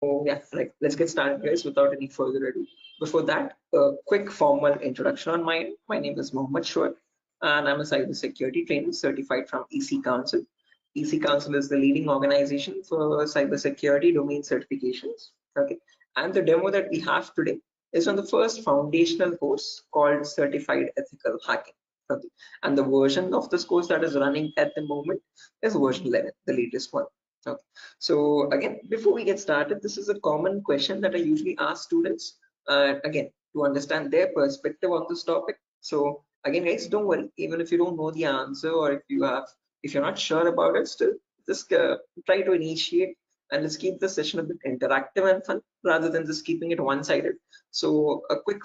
Oh yeah, right. Let's get started, guys, without any further ado. Before that, a quick formal introduction on my end. My name is Mohammed Shoaib, and I'm a cybersecurity trainer certified from EC Council. EC Council is the leading organization for cybersecurity domain certifications. Okay, and the demo that we have today is on the first foundational course called Certified Ethical Hacking. Okay, and the version of this course that is running at the moment is version 11, the latest one. Okay. So again, before we get started, this is a common question that I usually ask students, again, to understand their perspective on this topic. So again, guys, don't worry, even if you don't know the answer or if you're not sure about it, still just try to initiate and let's keep the session a bit interactive and fun rather than just keeping it one-sided. So a quick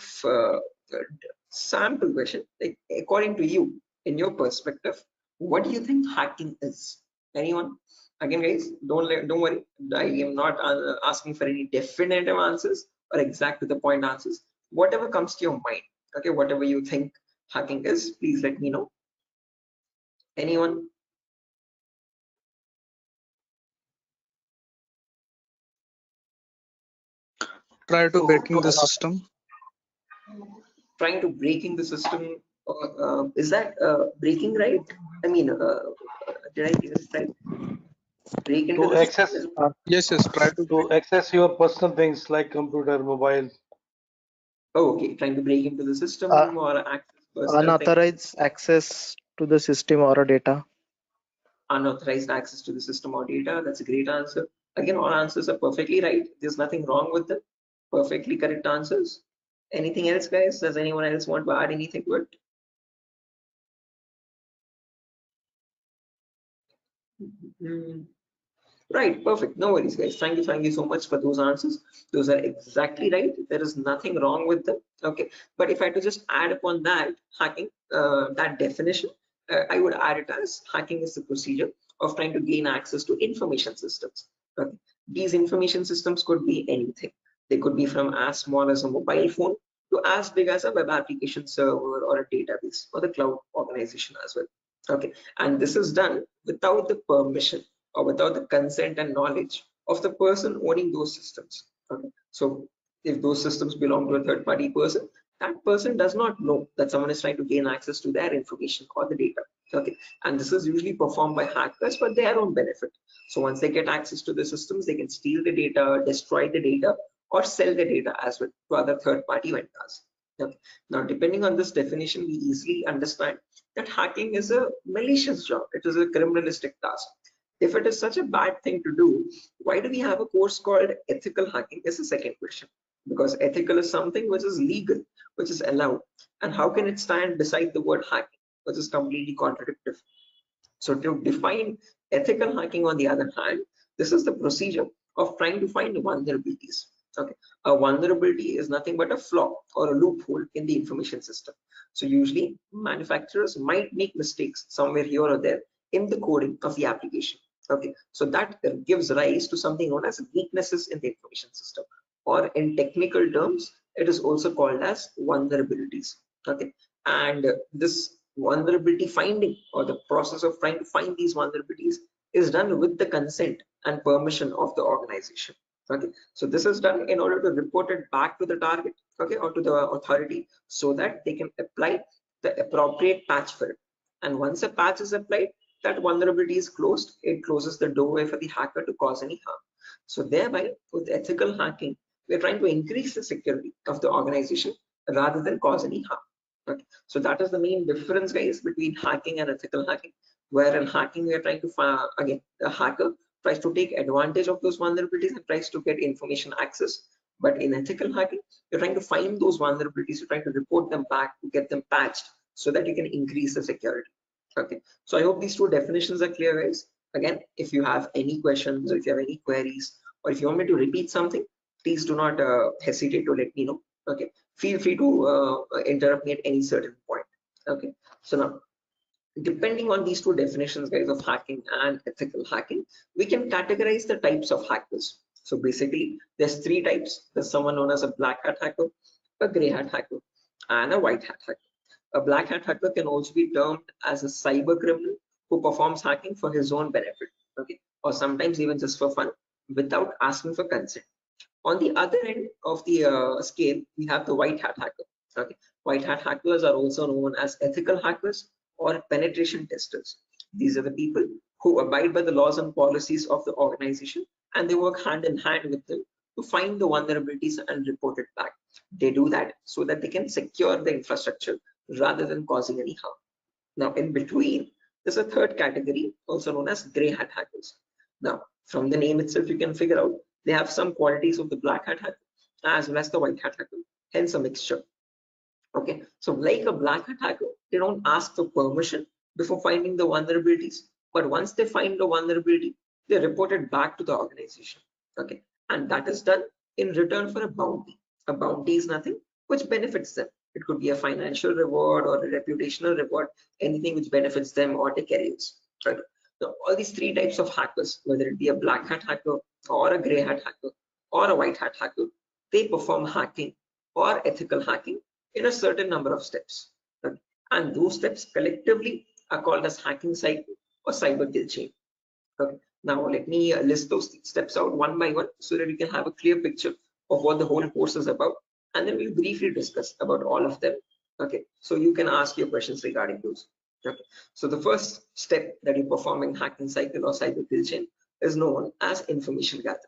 sample question, like according to you, in your perspective, what do you think hacking is? Anyone? Again, guys, don't worry. I am not asking for any definitive answers or exact to the point answers. Whatever comes to your mind, okay, whatever you think hacking is, please let me know. Anyone? Try to breaking the system. Trying to breaking the system. Is that breaking right? I mean, did I get this right? Break into To the system access is Yes, try to to access your personal things like computer, mobile. oh, okay. Trying to break into the Uh, system or access personal things. Unauthorized access to the system or a data. Unauthorized access to the system or data. That's a great answer. Again, all answers are perfectly right. There's nothing wrong with them. Perfectly correct answers. Anything else, guys? Does anyone else want to add anything to it? Right, perfect. No worries, guys. Thank you so much for those answers. Those are exactly right. There is nothing wrong with them. Okay, but if I had to just add upon that hacking, that definition, I would add it as hacking is the procedure of trying to gain access to information systems. Okay, these information systems could be anything. They could be from as small as a mobile phone to as big as a web application server or a database or the cloud organization as well. Okay, and this is done without the permission or without the consent and knowledge of the person owning those systems. Okay, so if those systems belong to a third party person, that person does not know that someone is trying to gain access to their information or the data. Okay, and this is usually performed by hackers for their own benefit. So once they get access to the systems, they can steal the data, destroy the data, or sell the data as well to other third party vendors. Okay. Now, depending on this definition, we easily understand that hacking is a malicious job. It is a criminalistic task. If it is such a bad thing to do, why do we have a course called ethical hacking is the second question. Because ethical is something which is legal, which is allowed. And how can it stand beside the word hacking, which is completely contradictory? So to define ethical hacking, on the other hand, this is the procedure of trying to find vulnerabilities. Okay, a vulnerability is nothing but a flaw or a loophole in the information system. So usually manufacturers might make mistakes somewhere here or there in the coding of the application. Okay, so that gives rise to something known as weaknesses in the information system, or in technical terms, it is also called as vulnerabilities. Okay, and this vulnerability finding or the process of trying to find these vulnerabilities is done with the consent and permission of the organization. Okay, so this is done in order to report it back to the target, okay, or to the authority, so that they can apply the appropriate patch for it. And once a patch is applied, that vulnerability is closed. It closes the doorway for the hacker to cause any harm. So thereby, with ethical hacking, we're trying to increase the security of the organization rather than cause any harm. Okay. So that is the main difference, guys, between hacking and ethical hacking. Where in hacking, we are trying to find, again, the hacker tries to take advantage of those vulnerabilities and tries to get information access. But in ethical hacking, you're trying to find those vulnerabilities, you're trying to report them back to get them patched so that you can increase the security. Okay, so I hope these two definitions are clear, guys. Again, if you have any questions or if you have any queries, or if you want me to repeat something, please do not hesitate to let me know. Okay, feel free to interrupt me at any certain point. Okay, so now, depending on these two definitions, guys, of hacking and ethical hacking, we can categorize the types of hackers. So basically, there's three types. There's someone known as a black hat hacker, a gray hat hacker, and a white hat hacker. A black hat hacker can also be termed as a cyber criminal who performs hacking for his own benefit, okay, or sometimes even just for fun without asking for consent. On the other end of the scale, we have the white hat hacker. Okay, white hat hackers are also known as ethical hackers or penetration testers. These are the people who abide by the laws and policies of the organization, and they work hand in hand with them to find the vulnerabilities and report it back. They do that so that they can secure the infrastructure rather than causing any harm. Now, in between, there's a third category, also known as gray hat hackers. Now, from the name itself, you can figure out they have some qualities of the black hat hacker as well as the white hat hacker, hence a mixture. Okay, so like a black hat hacker, they don't ask for permission before finding the vulnerabilities, but once they find the vulnerability, they report it back to the organization. Okay, and that is done in return for a bounty. A bounty is nothing which benefits them. It could be a financial reward or a reputational reward, anything which benefits them or their careers. Right. Now, all these three types of hackers, whether it be a black hat hacker or a gray hat hacker or a white hat hacker, they perform hacking or ethical hacking in a certain number of steps. Okay. And those steps collectively are called as hacking cycle or cyber kill chain. Okay. Now let me list those steps out one by one so that we can have a clear picture of what the whole course is about, and then we'll briefly discuss about all of them. Okay, so you can ask your questions regarding those. Okay, so the first step that you perform in hacking cycle or cyber kill chain is known as information gathering.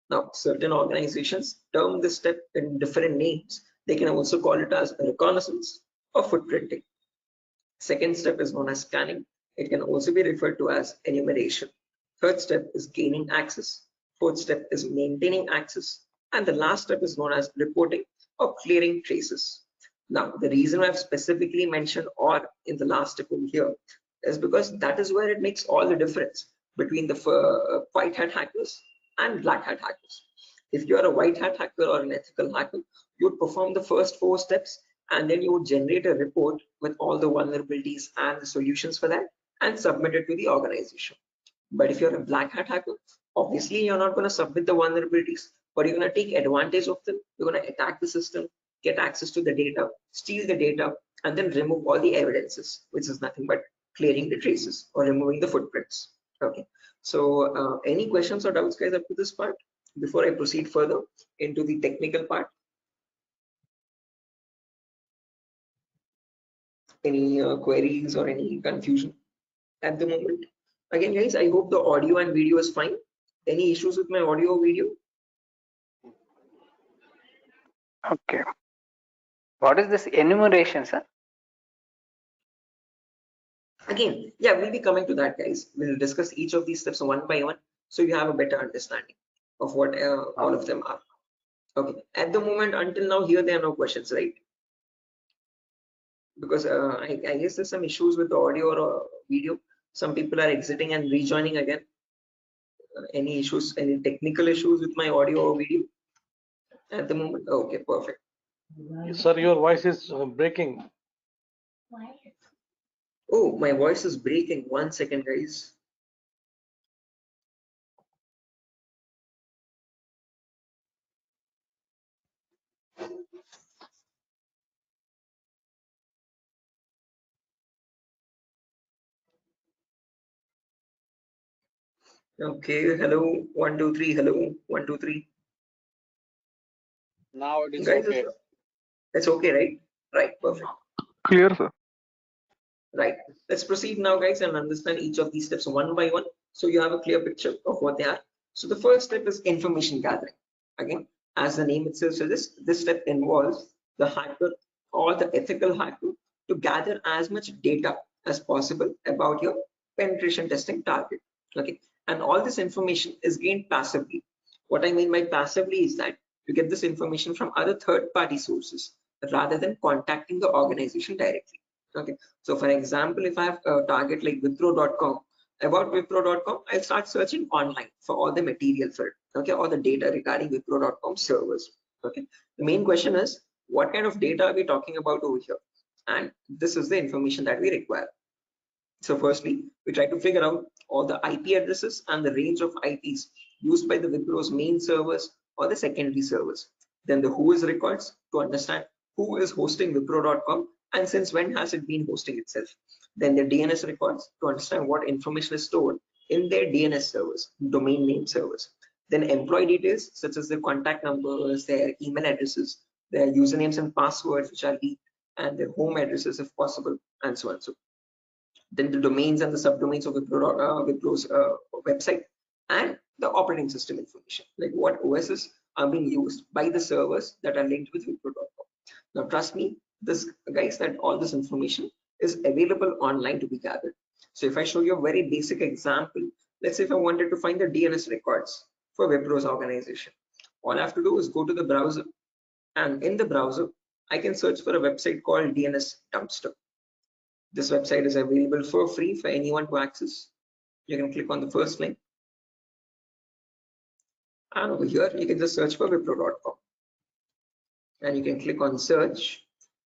Now, certain organizations term this step in different names. They can also call it as reconnaissance or footprinting. Second step is known as scanning. It can also be referred to as enumeration. Third step is gaining access. Fourth step is maintaining access. And the last step is known as reporting or clearing traces. Now, the reason I've specifically mentioned "or" in the last step over here is because that is where it makes all the difference between the white hat hackers and black hat hackers. If you are a white hat hacker or an ethical hacker, you would perform the first 4 steps and then you would generate a report with all the vulnerabilities and the solutions for that and submit it to the organization. But if you're a black hat hacker, obviously you're not going to submit the vulnerabilities, but you're going to take advantage of them. You're going to attack the system, get access to the data, steal the data, and then remove all the evidences, which is nothing but clearing the traces or removing the footprints. Okay, so any questions or doubts, guys, up to this part before I proceed further into the technical part? Any queries or any confusion at the moment? Again, guys, I hope the audio and video is fine. Any issues with my audio or video? Okay. What is this enumeration, sir? Again, yeah, we'll be coming to that, guys. We'll discuss each of these steps one by one so you have a better understanding of what all of them are. Okay, at the moment, until now, here there are no questions, right? Because I guess there's some issues with the audio or video. Some people are exiting and rejoining again. Any issues, any technical issues with my audio or video at the moment? Okay, perfect. Sir, your voice is breaking. Oh, my voice is breaking. 1 second, guys. Okay, hello, 1 2 3, hello, 1 2 3. Now it is Guys, okay. it's okay, right? Right, perfect. Clear, sir. Right, let's proceed now, guys, and understand each of these steps one by one so you have a clear picture of what they are. So the first step is information gathering. Again, as the name itself suggests, this step involves the hacker or the ethical hacker to gather as much data as possible about your penetration testing target. Okay, and all this information is gained passively. What I mean by passively is that you get this information from other third-party sources rather than contacting the organization directly. Okay, so for example, if I have a target like Wipro.com, about Wipro.com, I'll start searching online for all the material for it, okay, all the data regarding Wipro.com servers. Okay, the main question is, what kind of data are we talking about over here? And this is the information that we require. So firstly, we try to figure out all the IP addresses and the range of IPs used by the Wipro's main servers or the secondary servers. Then the who is records to understand who is hosting Wipro.com and since when has it been hosting itself. Then the DNS records to understand what information is stored in their DNS servers, domain name servers. Then employee details such as their contact numbers, their email addresses, their usernames and passwords which are leaked, and their home addresses if possible, and so on. So then the domains and the subdomains of Wipro's website, and the operating system information, like what OSs are being used by the servers that are linked with Wipro.com. Now trust me, this guys, that all this information is available online to be gathered. So if I show you a very basic example, let's say if I wanted to find the DNS records for Wipro's organization, all I have to do is go to the browser, and in the browser I can search for a website called DNS Dumpster. This website is available for free for anyone to access. You can click on the first link, and over here you can just search for Wipro.com, and you can click on search,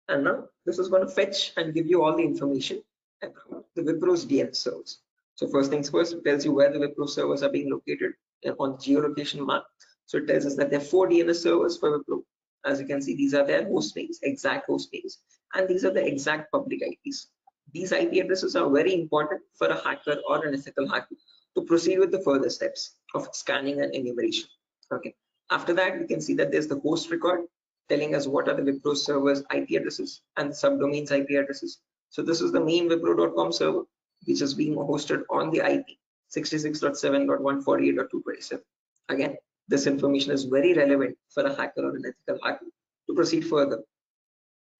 and now this is going to fetch and give you all the information about the Wipro's DNS servers. So first things first, it tells you where the Wipro servers are being located on the geolocation map. So it tells us that there are 4 DNS servers for Wipro. As you can see, these are their host names, exact host names, and these are the exact public IPs. These IP addresses are very important for a hacker or an ethical hacker to proceed with the further steps of scanning and enumeration. Okay. After that, we can see that there's the host record telling us what are the Wipro servers IP addresses and the subdomains IP addresses. So this is the main Wipro.com server, which is being hosted on the IP 66.7.148.227. Again, this information is very relevant for a hacker or an ethical hacker to proceed further.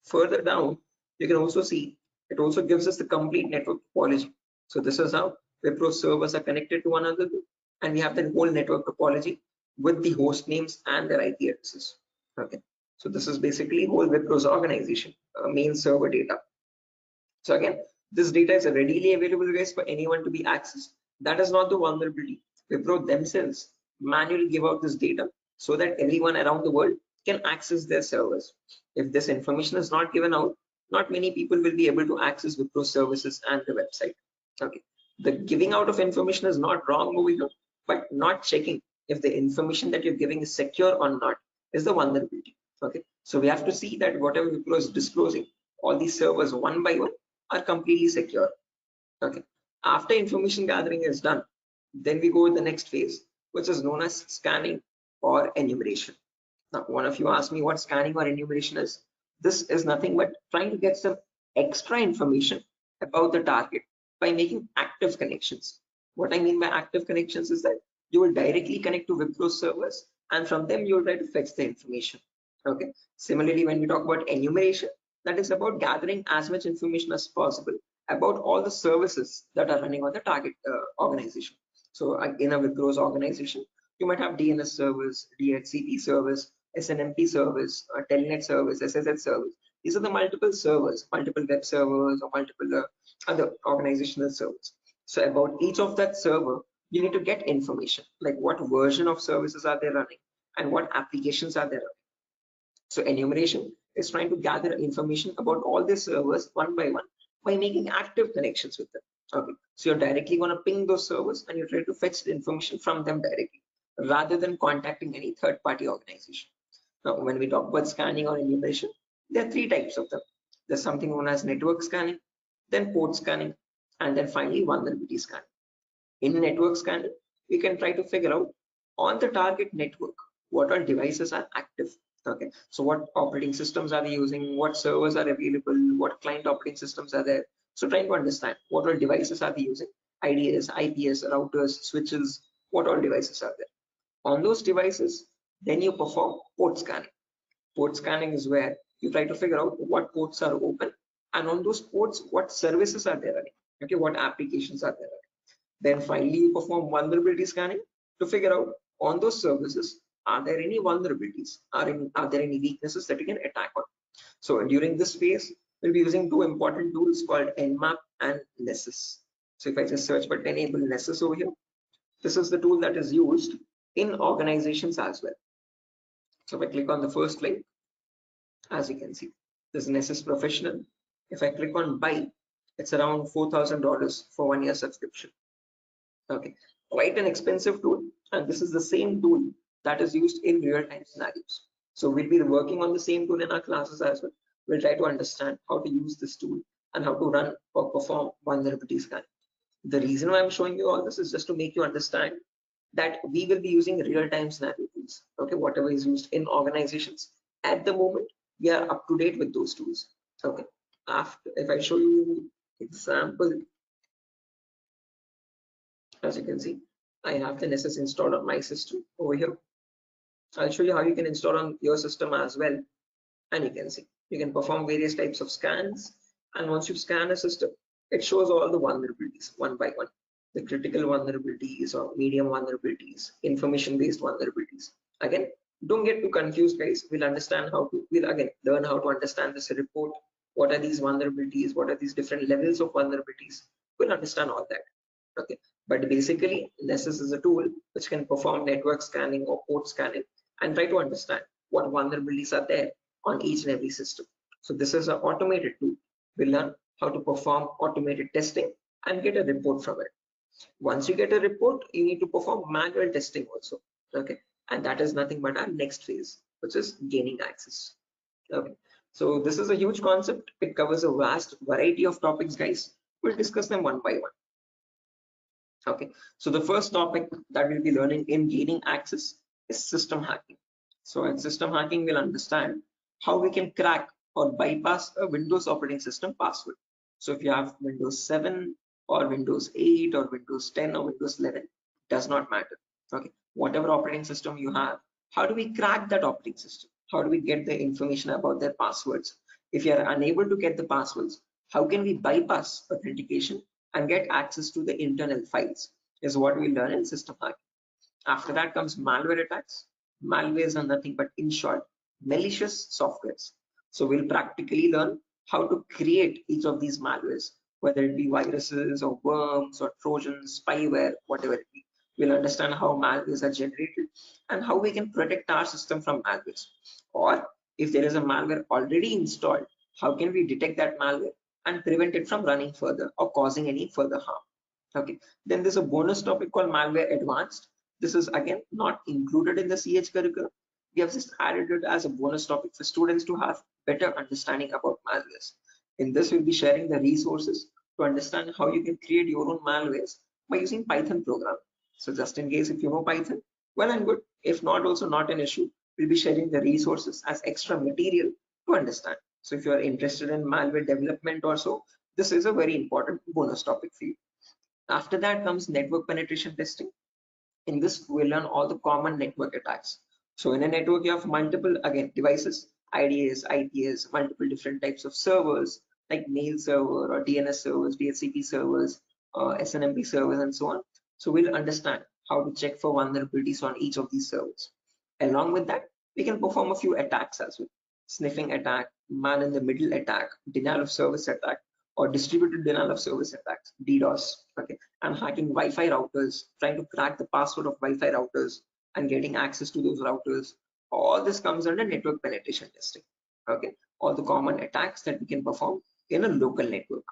Further down, you can also see it also gives us the complete network topology. So this is how Wipro servers are connected to one another, and we have the whole network topology with the host names and their IP addresses. Okay, so this is basically whole Wipro's organization main server data. So again, this data is readily available, guys, for anyone to be accessed. That is not the vulnerability. Wipro themselves manually give out this data so that everyone around the world can access their servers. If this information is not given out, not many people will be able to access Wipro services and the website. Okay, the giving out of information is not wrong over here, but not checking if the information that you're giving is secure or not is the vulnerability. Okay, so we have to see that whatever Wipro is disclosing, all these servers one by one are completely secure. Okay, after information gathering is done, then we go to the next phase, which is known as scanning or enumeration. Now, one of you asked me what scanning or enumeration is. This is nothing but trying to get some extra information about the target by making active connections. What I mean by active connections is that you will directly connect to Wipro servers, and from them you will try to fetch the information. Okay. Similarly, when we talk about enumeration, that is about gathering as much information as possible about all the services that are running on the target organization. So in a Wipro's organization, you might have DNS servers, DHCP servers, SNMP servers, Telnet servers, SSH servers. These are the multiple servers, multiple web servers, or multiple other organizational servers. So about each of that server, you need to get information, like what version of services are they running and what applications are they running. So enumeration is trying to gather information about all these servers one by one by making active connections with them. Okay, so you're directly going to ping those servers and you try to fetch the information from them directly rather than contacting any third-party organization. Now, when we talk about scanning or enumeration, there are 3 types of them. There's something known as network scanning, then port scanning, and then finally vulnerability scanning. In network scanning, we can try to figure out on the target network what all devices are active. Okay, so what operating systems are they using, what servers are available, what client operating systems are there. So trying to understand what all devices are they using, IDS, IPS, routers, switches, what all devices are there. On those devices, then you perform port scanning. Port scanning is where you try to figure out what ports are open, and on those ports, what services are there running. Okay, what applications are there running. Then finally, you perform vulnerability scanning to figure out on those services, are there any vulnerabilities? Are there any weaknesses that you can attack on? So during this phase, we'll be using 2 important tools called Nmap and Nessus. So if I just search for enable Nessus over here, this is the tool that is used in organizations as well. So if I click on the first link, as you can see, this is Nessus Professional. If I click on buy, it's around $4,000 for 1 year subscription. Okay, quite an expensive tool, and this is the same tool that is used in real-time scenarios. So we'll be working on the same tool in our classes as well. We'll try to understand how to use this tool and how to run or perform vulnerability scanning. The reason why I'm showing you all this is just to make you understand that we will be using real-time scenario tools. Okay, whatever is used in organizations at the moment, we are up to date with those tools. Okay, after if I show you example, as you can see, I have the Nessus installed on my system over here. I'll show you how you can install on your system as well, and you can see you can perform various types of scans, and once you scan a system, it shows all the vulnerabilities one by one, the critical vulnerabilities or medium vulnerabilities, information based vulnerabilities. Again, don't get too confused, guys. We'll again learn how to understand this report. What are these vulnerabilities? What are these different levels of vulnerabilities? We'll understand all that. Okay, but basically Nessus is a tool which can perform network scanning or port scanning and try to understand what vulnerabilities are there on each and every system. So this is an automated tool. We learn how to perform automated testing and get a report from it. Once you get a report, you need to perform manual testing also. Okay, and that is nothing but our next phase, which is gaining access. Okay, so this is a huge concept. It covers a vast variety of topics, guys. We'll discuss them one by one. Okay, so the first topic that we'll be learning in gaining access is system hacking. So in system hacking, we'll understand how we can crack or bypass a Windows operating system password. So if you have Windows 7 or Windows 8 or Windows 10 or Windows 11, does not matter. Okay, whatever operating system you have, how do we crack that operating system? How do we get the information about their passwords? If you are unable to get the passwords, how can we bypass authentication and get access to the internal files is what we learn in system hacking. After that comes malware attacks. Malwares are nothing but, in short, malicious softwares. So we'll practically learn how to create each of these malwares, whether it be viruses or worms or trojans, spyware, whatever it be. We'll understand how malwares are generated and how we can protect our system from malwares. Or if there is a malware already installed, how can we detect that malware and prevent it from running further or causing any further harm. Okay, then there's a bonus topic called malware advanced. This is again not included in the CH curriculum. We have just added it as a bonus topic for students to have better understanding about malwares. In this, we'll be sharing the resources to understand how you can create your own malwares by using Python program. So just in case if you know Python, well and good. If not, also not an issue. We'll be sharing the resources as extra material to understand. So if you are interested in malware development or so, this is a very important bonus topic for you. After that comes network penetration testing. In this, we'll learn all the common network attacks. So in a network, you have multiple, again, devices, IDS, IPS, multiple different types of servers like mail server or DNS servers, DHCP servers, SNMP servers, and so on. So we'll understand how to check for vulnerabilities on each of these servers. Along with that, we can perform a few attacks as well. Sniffing attack, man in the middle attack, denial of service attack, or distributed denial of service attacks, DDoS, okay, and hacking Wi-Fi routers, trying to crack the password of Wi-Fi routers and getting access to those routers. All this comes under network penetration testing, okay, all the common attacks that we can perform in a local network.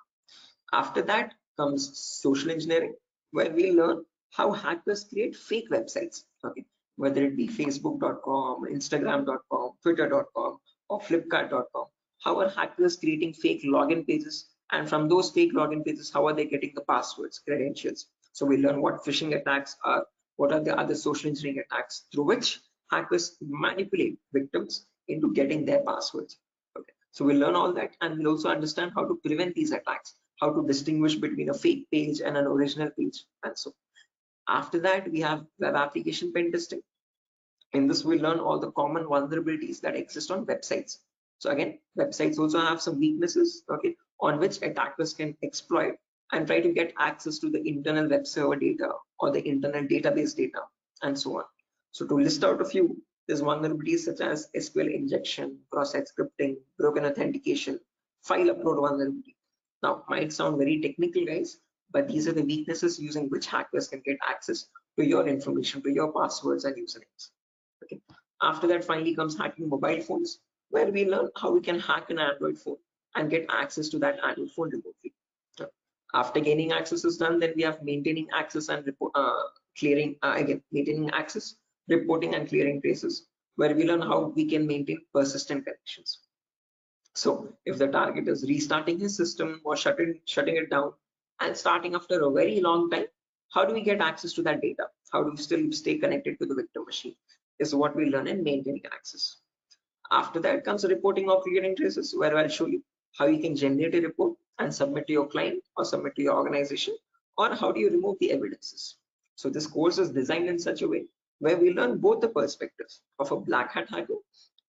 After that comes social engineering, where we learn how hackers create fake websites, okay, whether it be facebook.com, instagram.com, twitter.com, or flipkart.com. How are hackers creating fake login pages, and from those fake login pages, how are they getting the passwords, credentials? So we learn what phishing attacks are, what are the other social engineering attacks through which hackers manipulate victims into getting their passwords. Okay, so we learn all that, and we'll also understand how to prevent these attacks, how to distinguish between a fake page and an original page, and so. After that, we have web application pen testing. In this, we learn all the common vulnerabilities that exist on websites. So again, websites also have some weaknesses, okay, on which attackers can exploit and try to get access to the internal web server data or the internal database data, and so on. So to list out a few, there's vulnerabilities such as SQL injection, cross-site scripting, broken authentication, file upload vulnerability. Now, might sound very technical, guys, but these are the weaknesses using which hackers can get access to your information, to your passwords and usernames. Okay. After that, finally comes hacking mobile phones, where we learn how we can hack an Android phone and get access to that Android phone remotely. After gaining access is done, then we have maintaining access and maintaining access, reporting and clearing traces, where we learn how we can maintain persistent connections. So if the target is restarting his system or shutting it down and starting after a very long time, How do we get access to that data? How do we still stay connected to the victim machine? Is what we learn in maintaining access. After that comes the reporting of clearing traces, where I'll show you how you can generate a report and submit to your client or submit to your organization, or how do you remove the evidences. So this course is designed in such a way where we learn both the perspectives of a black hat hacker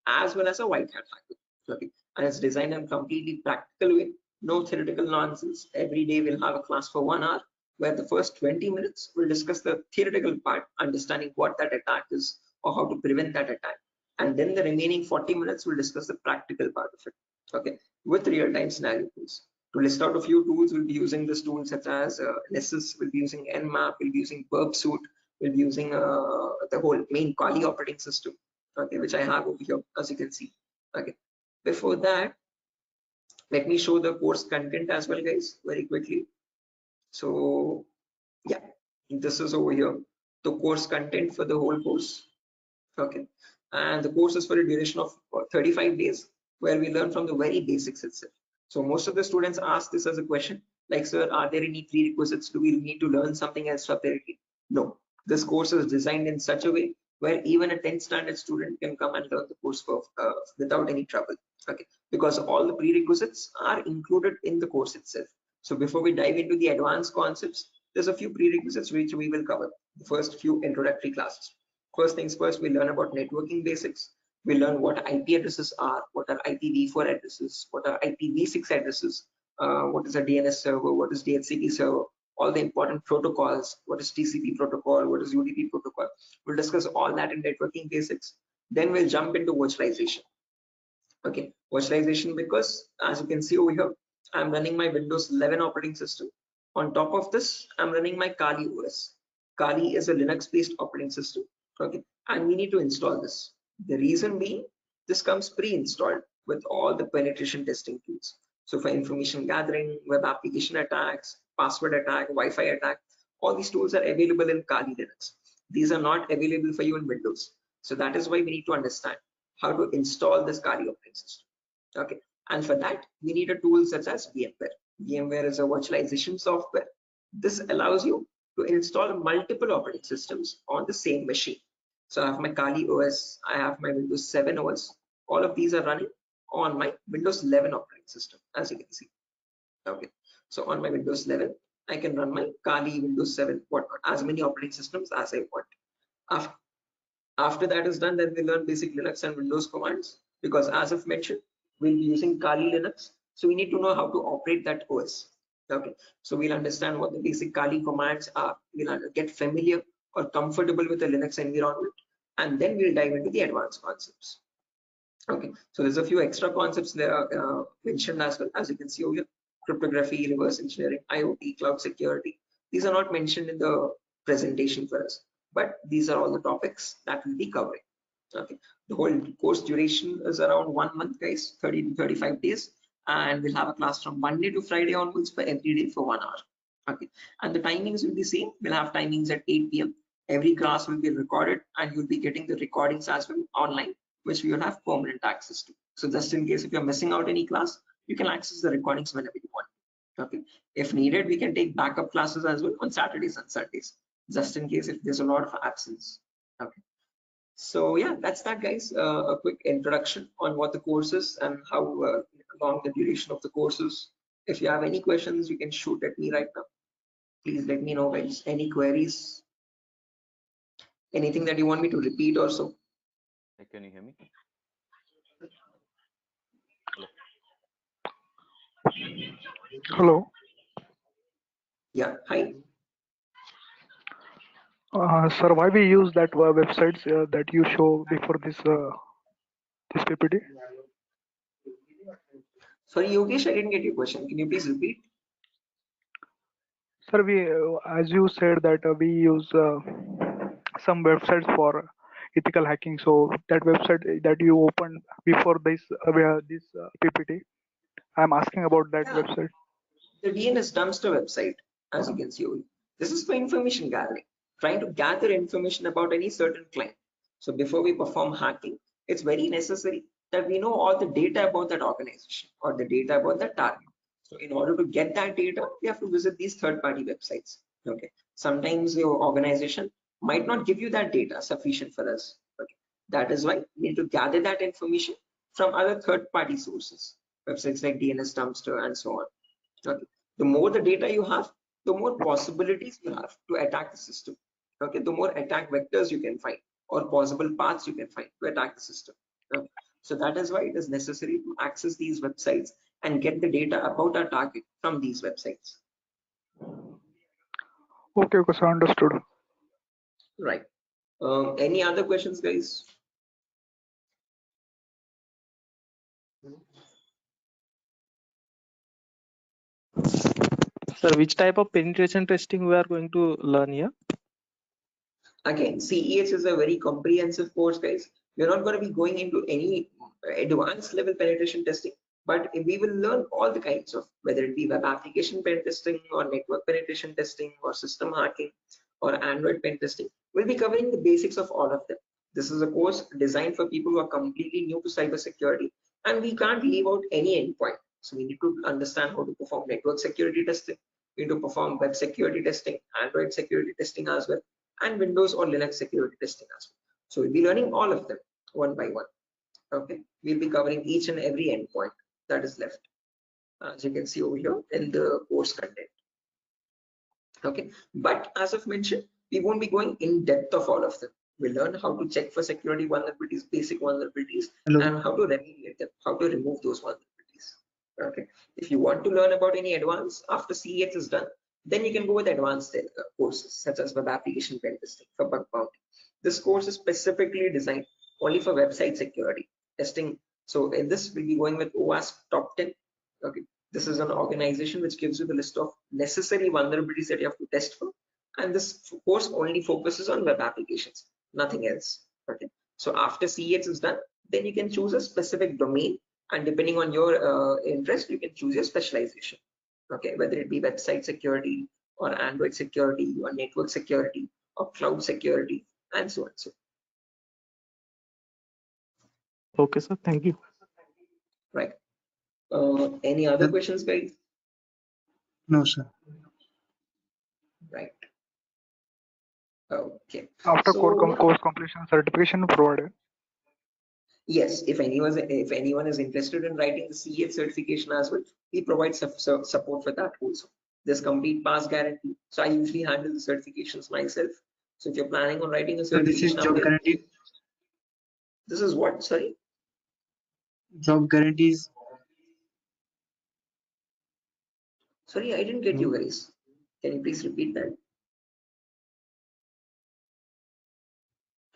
as well as a white hat hacker. Okay. And it's designed in a completely practical way, no theoretical nonsense. Every day we'll have a class for 1 hour where the first 20 minutes we'll discuss the theoretical part, understanding what that attack is or how to prevent that attack. And then the remaining 40 minutes we'll discuss the practical part of it, okay, with real-time scenario tools. To list out a few tools, we'll be using this tool such as Nessus, we'll be using Nmap, we'll be using Burp Suite, we'll be using the whole main Kali operating system, okay, which I have over here, as you can see. Okay. Before that, let me show the course content as well, guys, very quickly. So yeah, this is over here, the course content for the whole course. Okay, and the course is for a duration of 35 days, where we learn from the very basics itself. So most of the students ask this as a question, like, sir, are there any prerequisites? Do we need to learn something else separately? No, this course is designed in such a way where even a 10th standard student can come and learn the course for without any trouble. Okay, because all the prerequisites are included in the course itself. So before we dive into the advanced concepts, there's a few prerequisites which we will cover. The first few introductory classes. First things first, we learn about networking basics. We learn what IP addresses are, what are IPv4 addresses, what are IPv6 addresses, what is a DNS server, what is DHCP server, all the important protocols, what is TCP protocol, what is UDP protocol. We'll discuss all that in networking basics. Then we'll jump into virtualization. Okay, virtualization, because as you can see over here, I'm running my Windows 11 operating system. On top of this, I'm running my Kali OS. Kali is a Linux-based operating system. Okay, and we need to install this. The reason being, this comes pre-installed with all the penetration testing tools. So for information gathering, web application attacks, password attack, Wi-Fi attack, all these tools are available in Kali Linux. These are not available for you in Windows. So that is why we need to understand how to install this Kali operating system. Okay, and for that we need a tool such as VMware. VMware is a virtualization software. This allows you to install multiple operating systems on the same machine. So I have my Kali OS, I have my Windows 7 OS. All of these are running on my Windows 11 operating system, as you can see. Okay, so on my Windows 11, I can run my Kali, Windows 7, whatnot, as many operating systems as I want. After that is done, then we learn basic Linux and Windows commands, because as I've mentioned, we'll be using Kali Linux. So we need to know how to operate that OS. Okay, so we'll understand what the basic Kali commands are. We'll get familiar or comfortable with the Linux environment, and then we'll dive into the advanced concepts. Okay, so there's a few extra concepts there mentioned as well, as you can see over here: cryptography, reverse engineering, IoT, cloud security. These are not mentioned in the presentation for us, but these are all the topics that we'll be covering. Okay, the whole course duration is around 1 month, guys, 30 to 35 days, and we'll have a class from Monday to Friday onwards for every day for 1 hour. Okay, and the timings will be same. We'll have timings at 8 p.m. Every class will be recorded, and you'll be getting the recordings as well online, which we will have permanent access to. So just in case if you're missing out any class, you can access the recordings whenever you want. Okay, if needed, we can take backup classes as well on Saturdays and Sundays, just in case if there's a lot of absence. Okay, so yeah, that's that, guys. A quick introduction on what the course is and how long the duration of the course is. If you have any questions, you can shoot at me right now. Please let me know, guys. Any queries, anything that you want me to repeat or so. Can you hear me? Hello. Yeah, hi. Sir, why we use that websites that you show before this PPT? Sorry, Yogesh, I didn't get your question. Can you please repeat? Sir, we as you said that we use some websites for ethical hacking. So that website that you opened before this PPT, I'm asking about that Yeah. website. The DNS dumpster website, as you can see over here. This is for information gathering, trying to gather information about any certain client. So before we perform hacking, it's very necessary that we know all the data about that organization or the data about that target. So in order to get that data, we have to visit these third-party websites. Okay, sometimes your organization might not give you that data sufficient for us. Okay, that is why we need to gather that information from other third-party sources, websites like DNS Dumpster and so on. Okay, the more the data you have, the more possibilities you have to attack the system. Okay, the more attack vectors you can find or possible paths you can find to attack the system. Okay. So that is why it is necessary to access these websites and get the data about our target from these websites. Okay, okay, so understood. Right. Any other questions, guys? Sir, which type of penetration testing we are going to learn here? Again, CEH is a very comprehensive course, guys. We're not going to be going into any advanced level penetration testing, but we will learn all the kinds of, whether it be web application pen testing or network penetration testing or system hacking or Android pen testing. We'll be covering the basics of all of them. This is a course designed for people who are completely new to cybersecurity, and we can't leave out any endpoint. So we need to understand how to perform network security testing. We need to perform web security testing, Android security testing as well, and Windows or Linux security testing as well. So we'll be learning all of them one by one. Okay, we'll be covering each and every endpoint that is left, as you can see over here in the course content. Okay, but as I've mentioned, we won't be going in depth of all of them. We'll learn how to check for security vulnerabilities, basic vulnerabilities, and how to remediate them, how to remove those vulnerabilities. Okay, if you want to learn about any advanced after CEX is done, then you can go with advanced courses such as web application pen testing for bug bounty. This course is specifically designed only for website security testing. So in this, we'll be going with OWASP top 10. Okay, this is an organization which gives you the list of necessary vulnerabilities that you have to test for, and this course only focuses on web applications, nothing else. Okay, so after CEX is done, then you can choose a specific domain, and depending on your interest, you can choose your specialization. Okay, whether it be website security or Android security or network security or cloud security and so on. So Okay, sir. Thank you. right. Any other questions, guys? No, sir. Right. Okay. After So course completion, certification provided. yes, if anyone is interested in writing the CEH certification as well, we provide support for that also. There's complete pass guarantee. So I usually handle the certifications myself. So if you're planning on writing a So this is certification, job guarantee. this is what? Sorry. Job guarantees. Sorry, I didn't get you guys. Can you please repeat that?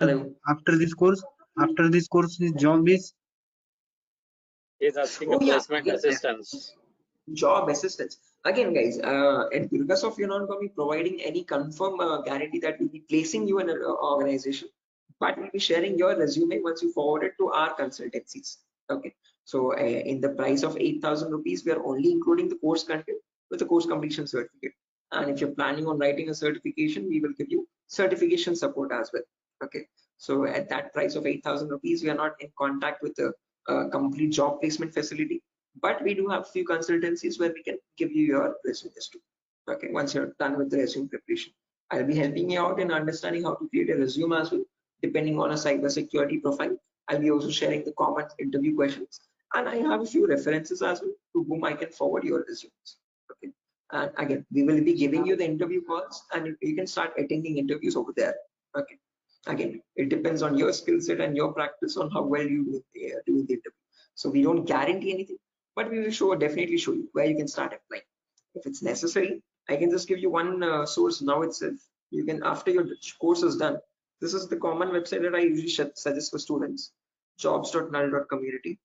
Hello. After this course is job is. He's asking Oh a yeah, placement yeah, assistance. job assistance. Again, guys, at Durga, you're not going to be providing any confirm guarantee that we'll be placing you in an organization, but we'll be sharing your resume once you forward it to our consultancies. Okay, so in the price of 8,000 rupees, we are only including the course content with the course completion certificate. And if you're planning on writing a certification, we will give you certification support as well. Okay, so at that price of 8,000 rupees, we are not in contact with the complete job placement facility, but we do have few consultancies where we can give you your resumes too. Okay, once you're done with the resume preparation, I'll be helping you out in understanding how to create a resume as well, depending on a cybersecurity profile. I'll be also sharing the common interview questions, and I have a few references as well to whom I can forward your resumes. Okay, and again, we will be giving you the interview calls, and you can start attending interviews over there. Okay, again, it depends on your skill set and your practice on how well you do the interview. So we don't guarantee anything, but we will definitely show you where you can start applying. If it's necessary, I can just give you one source now itself. You can, after your course is done, this is the common website that I usually suggest for students, jobs.null.community.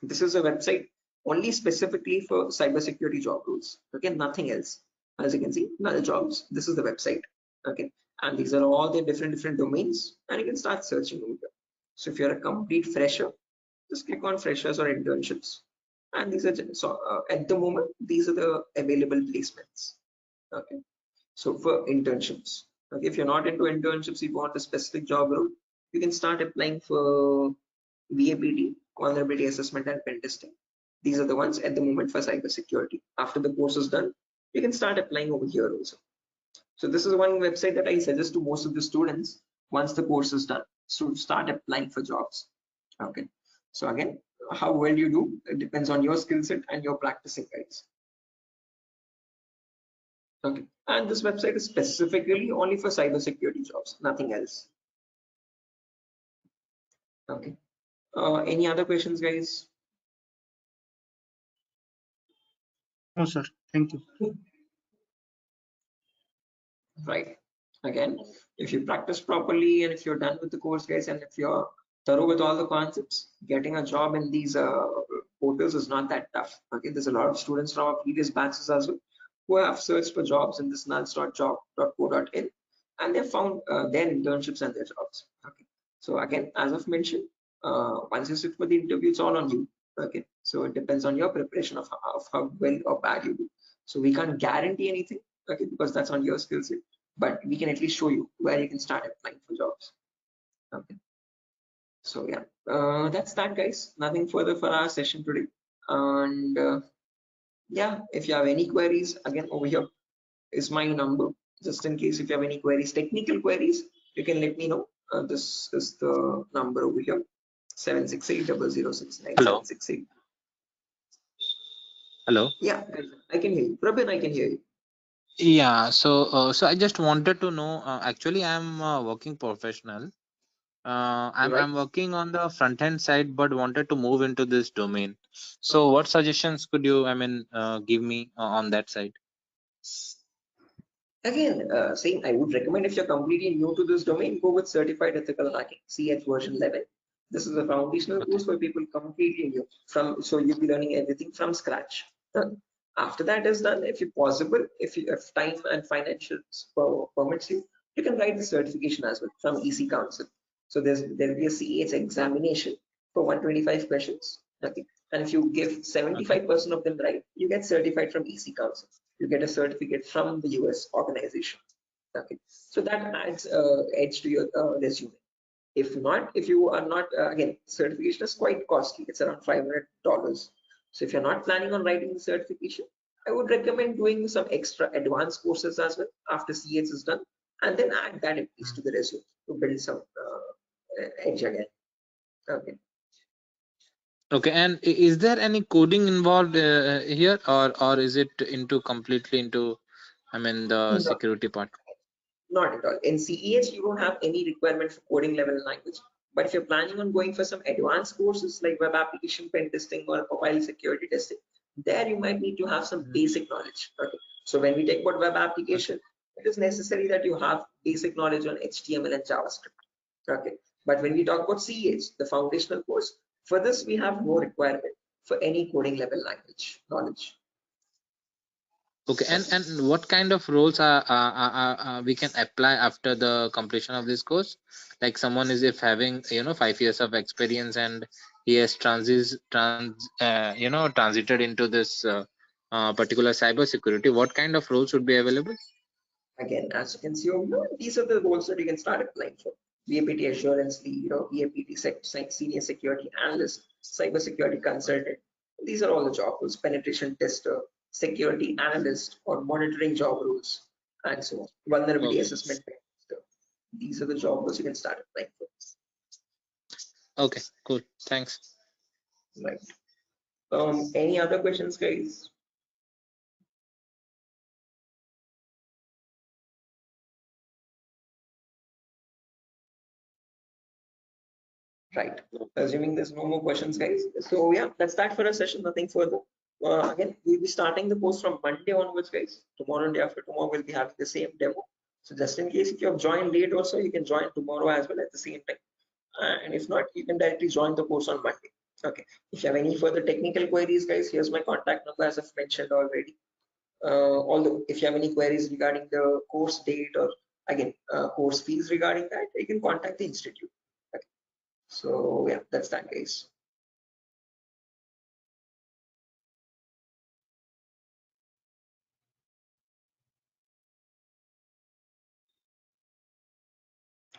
This is a website only specifically for cybersecurity job roles. Okay, nothing else. As you can see, null jobs. This is the website. Okay, and these are all the different domains, and you can start searching over here. So if you're a complete fresher, just click on freshers or internships, and these are at the moment these are the available placements. Okay, so for internships, okay, if you're not into internships, you want a specific job role, you can start applying for VAPT, vulnerability assessment and pen testing. These are the ones at the moment for cybersecurity. After the course is done, you can start applying over here also. So this is one website that I suggest to most of the students once the course is done, to start applying for jobs. Okay. So again, how well you do, it depends on your skill set and your practicing, guys. Okay. And this website is specifically only for cybersecurity jobs, nothing else. Okay. Any other questions, guys? No, sir. Thank you. Right. Again, if you practice properly and if you're done with the course, guys, and if you're thorough with all the concepts, getting a job in these portals is not that tough. Okay. There's a lot of students from our previous batches as well who have searched for jobs in this nuls.job.co.in, and they found their internships and their jobs. Okay. So again, as I've mentioned, once you sit for the interview, it's all on you. Okay. So it depends on your preparation of how well or bad you do. So we can't guarantee anything, okay, because that's on your skill set, but we can at least show you where you can start applying for jobs. Okay. So yeah, that's that, guys. Nothing further for our session today. And yeah, if you have any queries, again, over here is my number. Just in case if you have any queries, technical queries, you can let me know. This is the number over here, 768-006-9768. Hello. Hello. Yeah, I can hear you. Prabin, I can hear you. Yeah. So I just wanted to know. Actually, I'm a working professional. I'm Right. I'm working on the front end side, but wanted to move into this domain. So, what suggestions could you, give me on that side? Again, same, I would recommend if you're completely new to this domain, go with Certified Ethical Hacking, CH version 11. This is a foundational Okay. course for people completely new, so you'll be learning everything from scratch. After that is done, if you possible, if you have time and financial permits you, you can write the certification as well from EC Council. So there'll be a CH examination for 125 questions. Okay. And if you give 75% of them right, you get certified from EC Council. You get a certificate from the US organization. Okay. So that adds edge to your resume. If not, if you are not, again, certification is quite costly. It's around $500. So if you're not planning on writing the certification, I would recommend doing some extra advanced courses as well after CH is done, and then add that at least to the resume to build some edge again. Okay. Okay. And is there any coding involved here, or is it into completely into, the No, security part? not at all. In CEH, you don't have any requirement for coding level language. But if you're planning on going for some advanced courses like web application pen testing or mobile security testing, there you might need to have some basic knowledge. Okay. So when we talk about web application, it is necessary that you have basic knowledge on HTML and JavaScript. Okay. But when we talk about CEH, the foundational course, for this we have no requirement for any coding level language knowledge. Okay. And what kind of roles we can apply after the completion of this course? Like someone is if having 5 years of experience and he has transited into this particular cyber security, what kind of roles would be available? Again, as you can see over here, these are the roles that you can start applying for. VAPT assurance lead, VAPT senior security analyst, cyber security consultant. These are all the job roles. Penetration tester, security analyst, or monitoring job roles, and so on. Vulnerability Okay. assessment tester. These are the job roles you can start applying for. Okay, cool. Thanks. Right. Any other questions, guys? Right. Assuming there's no more questions, guys. So yeah, that's that for a session. Nothing further. Again, we'll be starting the course from Monday onwards, guys. Tomorrow and day after tomorrow, we'll be having the same demo. So just in case if you have joined late also, you can join tomorrow as well at the same time. And if not, you can directly join the course on Monday. Okay. If you have any further technical queries, guys, here's my contact number as I've mentioned already. Although if you have any queries regarding the course date or again course fees regarding that, you can contact the institute. Okay. So yeah, that's that, guys.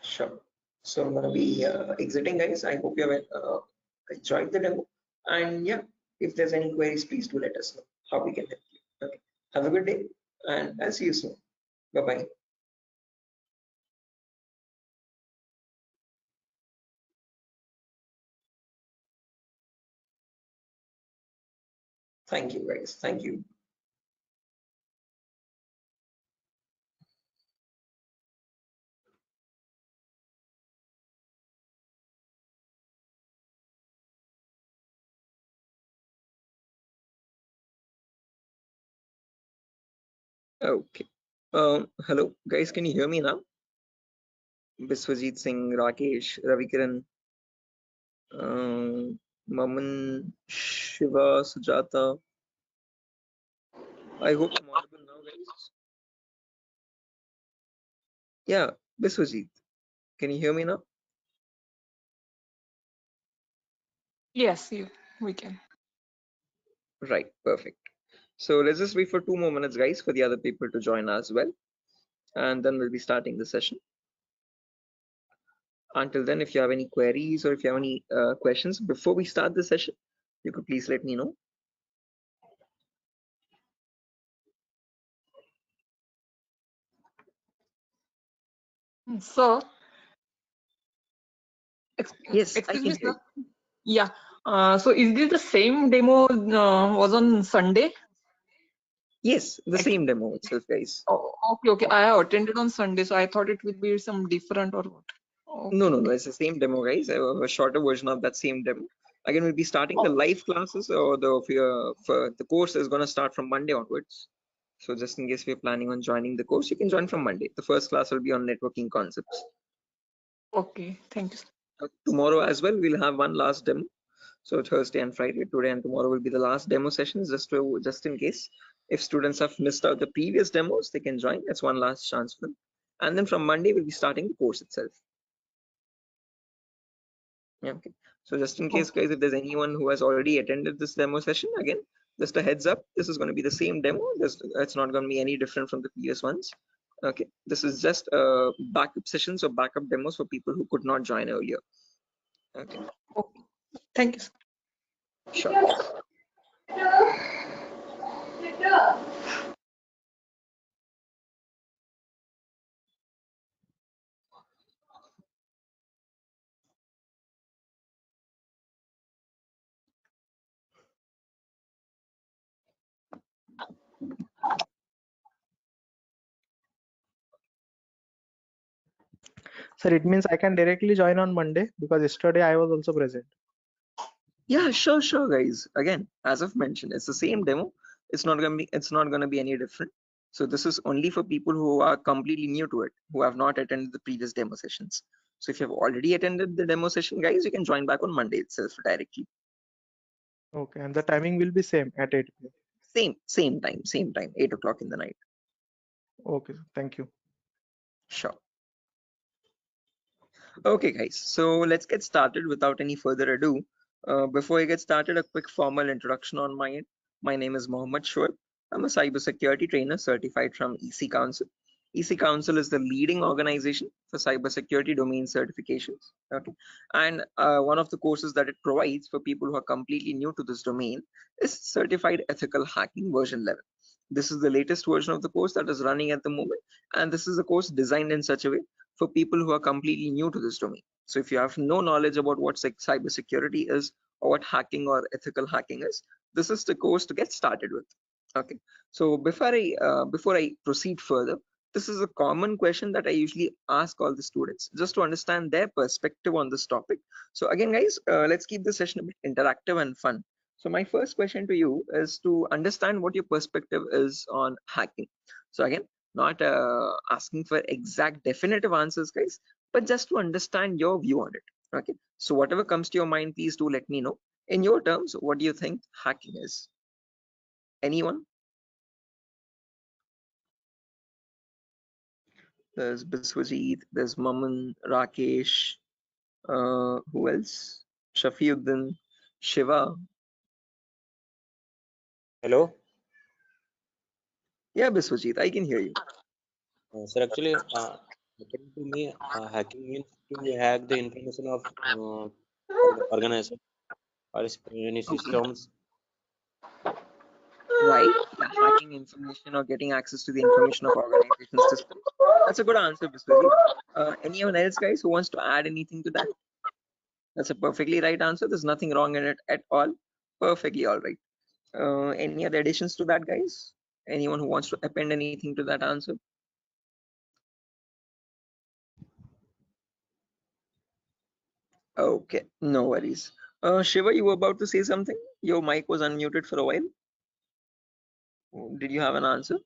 Sure. So I'm gonna be exiting, guys. I hope you have enjoyed the demo. And yeah, if there's any queries, please do let us know how we can help you. Okay. Have a good day, and I'll see you soon. Bye bye. Thank you, guys. Thank you. Okay. Hello, guys. Can you hear me now? Biswajit Singh, Rakesh, Ravikiran, Maman, Shiva, Sujata. I hope I'm audible now, guys. Yeah, Biswajit. Can you hear me now? Yes, we can. Right, perfect. So let's just wait for 2 more minutes, guys, for the other people to join as well. And then we'll be starting the session. Until then, if you have any queries or if you have any questions before we start the session, you could please let me know. So, Yes, I excuse can me, hear sir. you. Yeah. So is this the same demo was on Sunday? Yes, the same demo itself, guys. Oh, okay. I have attended on Sunday, so I thought it would be some different or what. No, Okay. it's the same demo, guys. A shorter version of that same demo. Again, we'll be starting the live classes, or the course is going to start from Monday onwards. So just in case we're planning on joining the course, you can join from Monday. The first class will be on networking concepts. Okay, thank you, sir. Tomorrow as well, we'll have one last demo. So Thursday and Friday, today and tomorrow will be the last demo sessions, just in case if students have missed out the previous demos, they can join. That's one last chance for them. And then from Monday, we'll be starting the course itself. Yeah, okay. So just in case, guys, if there's anyone who has already attended this demo session, again, just a heads up, this is going to be the same demo. It's not going to be any different from the previous ones. Okay, this is just backup sessions or backup demos for people who could not join earlier. Okay. Okay. Thank you, sir. Sure. Sir, it means I can directly join on Monday because yesterday I was also present. Yeah, sure, guys. Again, as I've mentioned, it's the same demo. It's not gonna be any different. So this is only for people who are completely new to it, who have not attended the previous demo sessions. So if you have already attended the demo session, guys, you can join back on Monday itself directly. Okay, and the timing will be same at 8 p.m. Same time, 8 o'clock in the night. Okay, thank you. Sure. Okay, guys, so let's get started without any further ado. Before I get started, a quick formal introduction on my end. My name is Mohammed Shoaib. I'm a cybersecurity trainer certified from EC Council. EC Council is the leading organization for cybersecurity domain certifications. Okay, and one of the courses that it provides for people who are completely new to this domain is Certified Ethical Hacking version 11. This is the latest version of the course that is running at the moment, and this is a course designed in such a way for people who are completely new to this domain. So if you have no knowledge about what cybersecurity is or what hacking or ethical hacking is, this is the course to get started with. Okay. So before I proceed further, this is a common question that I usually ask all the students just to understand their perspective on this topic. So again, guys, let's keep the session a bit interactive and fun. So my first question to you is to understand what your perspective is on hacking. So again, not asking for exact definitive answers, guys, but just to understand your view on it. Okay, so whatever comes to your mind, please do let me know. In your terms, what do you think hacking is? Anyone? There's Biswajit, there's Maman, Rakesh, who else? Shafiuddin, Shiva. Hello. Yeah, Biswajit, I can hear you. Sir, actually, according to me, hacking means to hack the information of organization or any systems. Right? Yeah, hacking information or getting access to the information of organization systems. That's a good answer, Biswajit. Anyone else, guys, who wants to add anything to that? That's a perfectly right answer. There's nothing wrong in it at all. Perfectly all right. Any other additions to that, guys? Anyone who wants to append anything to that answer? Okay, no worries. Shiva, you were about to say something? Your mic was unmuted for a while. Did you have an answer?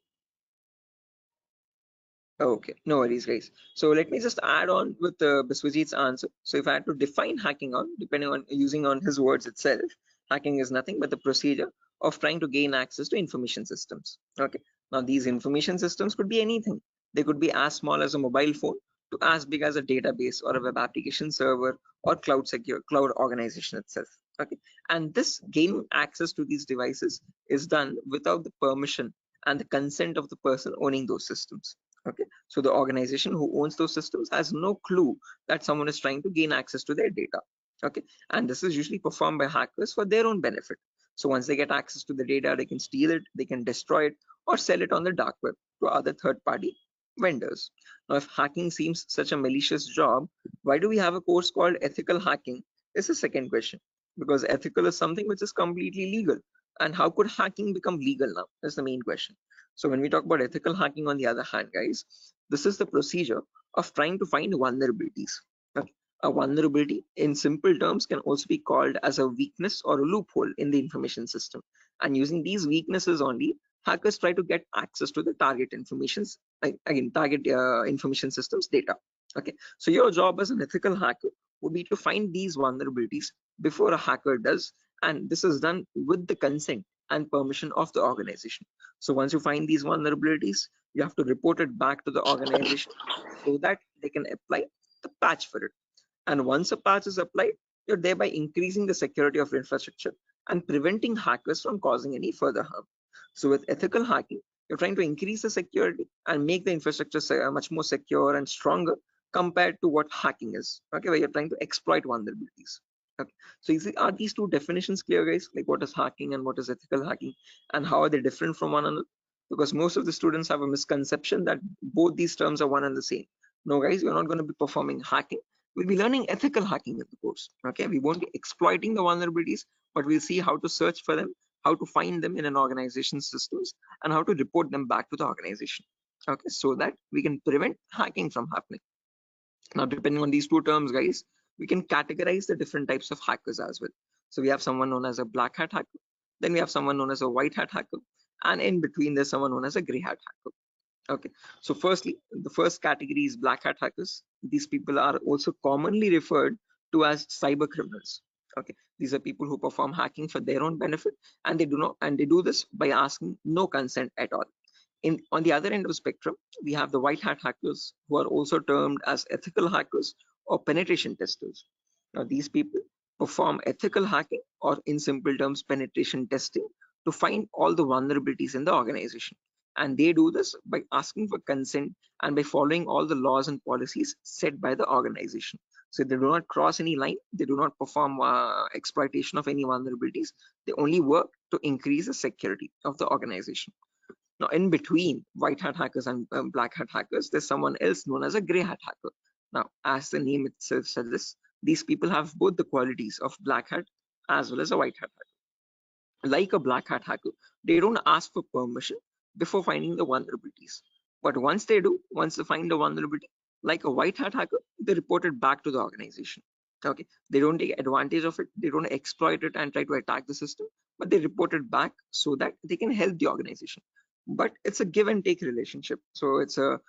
Okay, no worries, guys. So let me just add on with Biswajit's answer. So if I had to define hacking on, depending on using on his words itself, hacking is nothing but the procedure of trying to gain access to information systems. Okay, now these information systems could be anything. They could be as small as a mobile phone to as big as a database or a web application server or cloud organization itself. Okay, and this gaining access to these devices is done without the permission and the consent of the person owning those systems. Okay, so the organization who owns those systems has no clue that someone is trying to gain access to their data. Okay, and this is usually performed by hackers for their own benefit. So once they get access to the data, they can steal it, they can destroy it, or sell it on the dark web to other third-party vendors. Now, if hacking seems such a malicious job, why do we have a course called ethical hacking? Is the second question. Because ethical is something which is completely legal. And how could hacking become legal now? That's the main question. So when we talk about ethical hacking, on the other hand, guys, this is the procedure of trying to find vulnerabilities. Okay. A vulnerability, in simple terms, can also be called as a weakness or a loophole in the information system. And using these weaknesses only, hackers try to get access to the target informations, target information systems data. Okay. So your job as an ethical hacker would be to find these vulnerabilities before a hacker does, and this is done with the consent and permission of the organization. So once you find these vulnerabilities, you have to report it back to the organization so that they can apply the patch for it. And once a patch is applied, you're thereby increasing the security of infrastructure and preventing hackers from causing any further harm. So with ethical hacking, you're trying to increase the security and make the infrastructure much more secure and stronger compared to what hacking is. Okay, where you're trying to exploit vulnerabilities. Okay, so are these two definitions clear, guys? Like what is hacking and what is ethical hacking, and how are they different from one another? Because most of the students have a misconception that both these terms are one and the same. No, guys, we're not going to be performing hacking. We'll be learning ethical hacking in the course. Okay, we won't be exploiting the vulnerabilities, but we'll see how to search for them, how to find them in an organization's systems, and how to report them back to the organization. Okay, so that we can prevent hacking from happening. Now, depending on these two terms, guys, we can categorize the different types of hackers as well. So we have someone known as a black hat hacker, then we have someone known as a white hat hacker, and in between there's someone known as a gray hat hacker. Okay, so firstly, the first category is black hat hackers. These people are also commonly referred to as cyber criminals. Okay, these are people who perform hacking for their own benefit, and they do this by asking no consent at all. On the other end of the spectrum, we have the white hat hackers, who are also termed as ethical hackers or penetration testers. Now, these people perform ethical hacking, or in simple terms, penetration testing, to find all the vulnerabilities in the organization. And they do this by asking for consent and by following all the laws and policies set by the organization. So they do not cross any line, they do not perform exploitation of any vulnerabilities, they only work to increase the security of the organization. Now, in between white hat hackers and black hat hackers, there's someone else known as a gray hat hacker. Now, as the name itself suggests, these people have both the qualities of black hat as well as a white hat hacker. Like a black hat hacker, they don't ask for permission before finding the vulnerabilities. But once they do, once they find the vulnerability, like a white hat hacker, they report it back to the organization. Okay, they don't take advantage of it, they don't exploit it and try to attack the system, but they report it back so that they can help the organization. But it's a give and take relationship, so it's a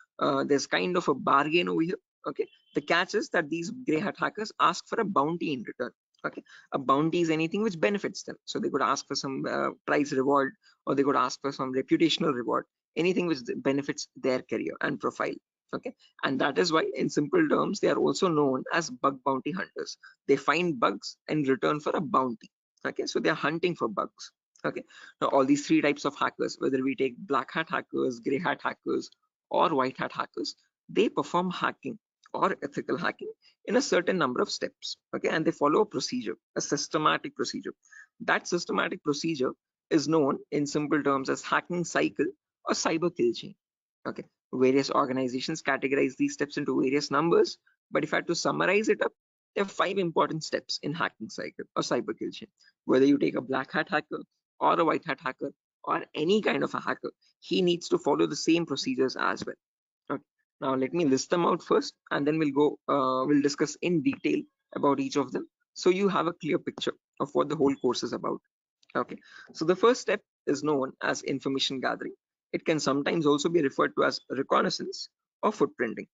there's kind of a bargain over here. Okay, the catch is that these gray hat hackers ask for a bounty in return. Okay, a bounty is anything which benefits them, so they could ask for some prize reward, or they could ask for some reputational reward, anything which benefits their career and profile. Okay, and that is why in simple terms they are also known as bug bounty hunters. They find bugs in return for a bounty. Okay, so they are hunting for bugs. Okay, now all these three types of hackers, whether we take black hat hackers, gray hat hackers, or white hat hackers, they perform hacking or ethical hacking in a certain number of steps. Okay, and they follow a procedure, a systematic procedure. That systematic procedure is known in simple terms as hacking cycle or cyber kill chain. Okay, various organizations categorize these steps into various numbers, but if I had to summarize it up, there are 5 important steps in hacking cycle or cyber kill chain. Whether you take a black hat hacker, or a white hat hacker or any kind of a hacker, he needs to follow the same procedures as well. Okay. Now let me list them out first, and then we'll discuss in detail about each of them, so you have a clear picture of what the whole course is about. Okay. So the first step is known as information gathering. It can sometimes also be referred to as reconnaissance or footprinting.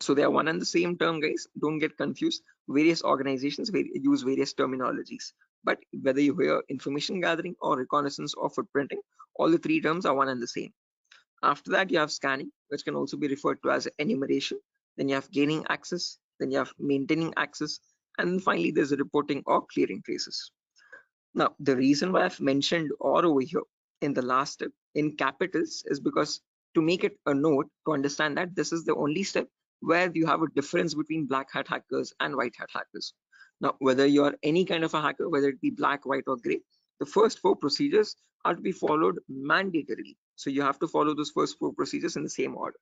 So they are one and the same term, guys. Don't get confused. Various organizations use various terminologies, but whether you hear information gathering or reconnaissance or footprinting, all the three terms are one and the same. After that, you have scanning, which can also be referred to as enumeration. Then you have gaining access. Then you have maintaining access. And then finally, there's reporting or clearing traces. Now, the reason why I've mentioned or over here in the last step in capitals is because to make it a note to understand that this is the only step where you have a difference between black hat hackers and white hat hackers. Now, whether you're any kind of a hacker, whether it be black, white, or gray, the first four procedures are to be followed mandatorily. So you have to follow those first four procedures in the same order.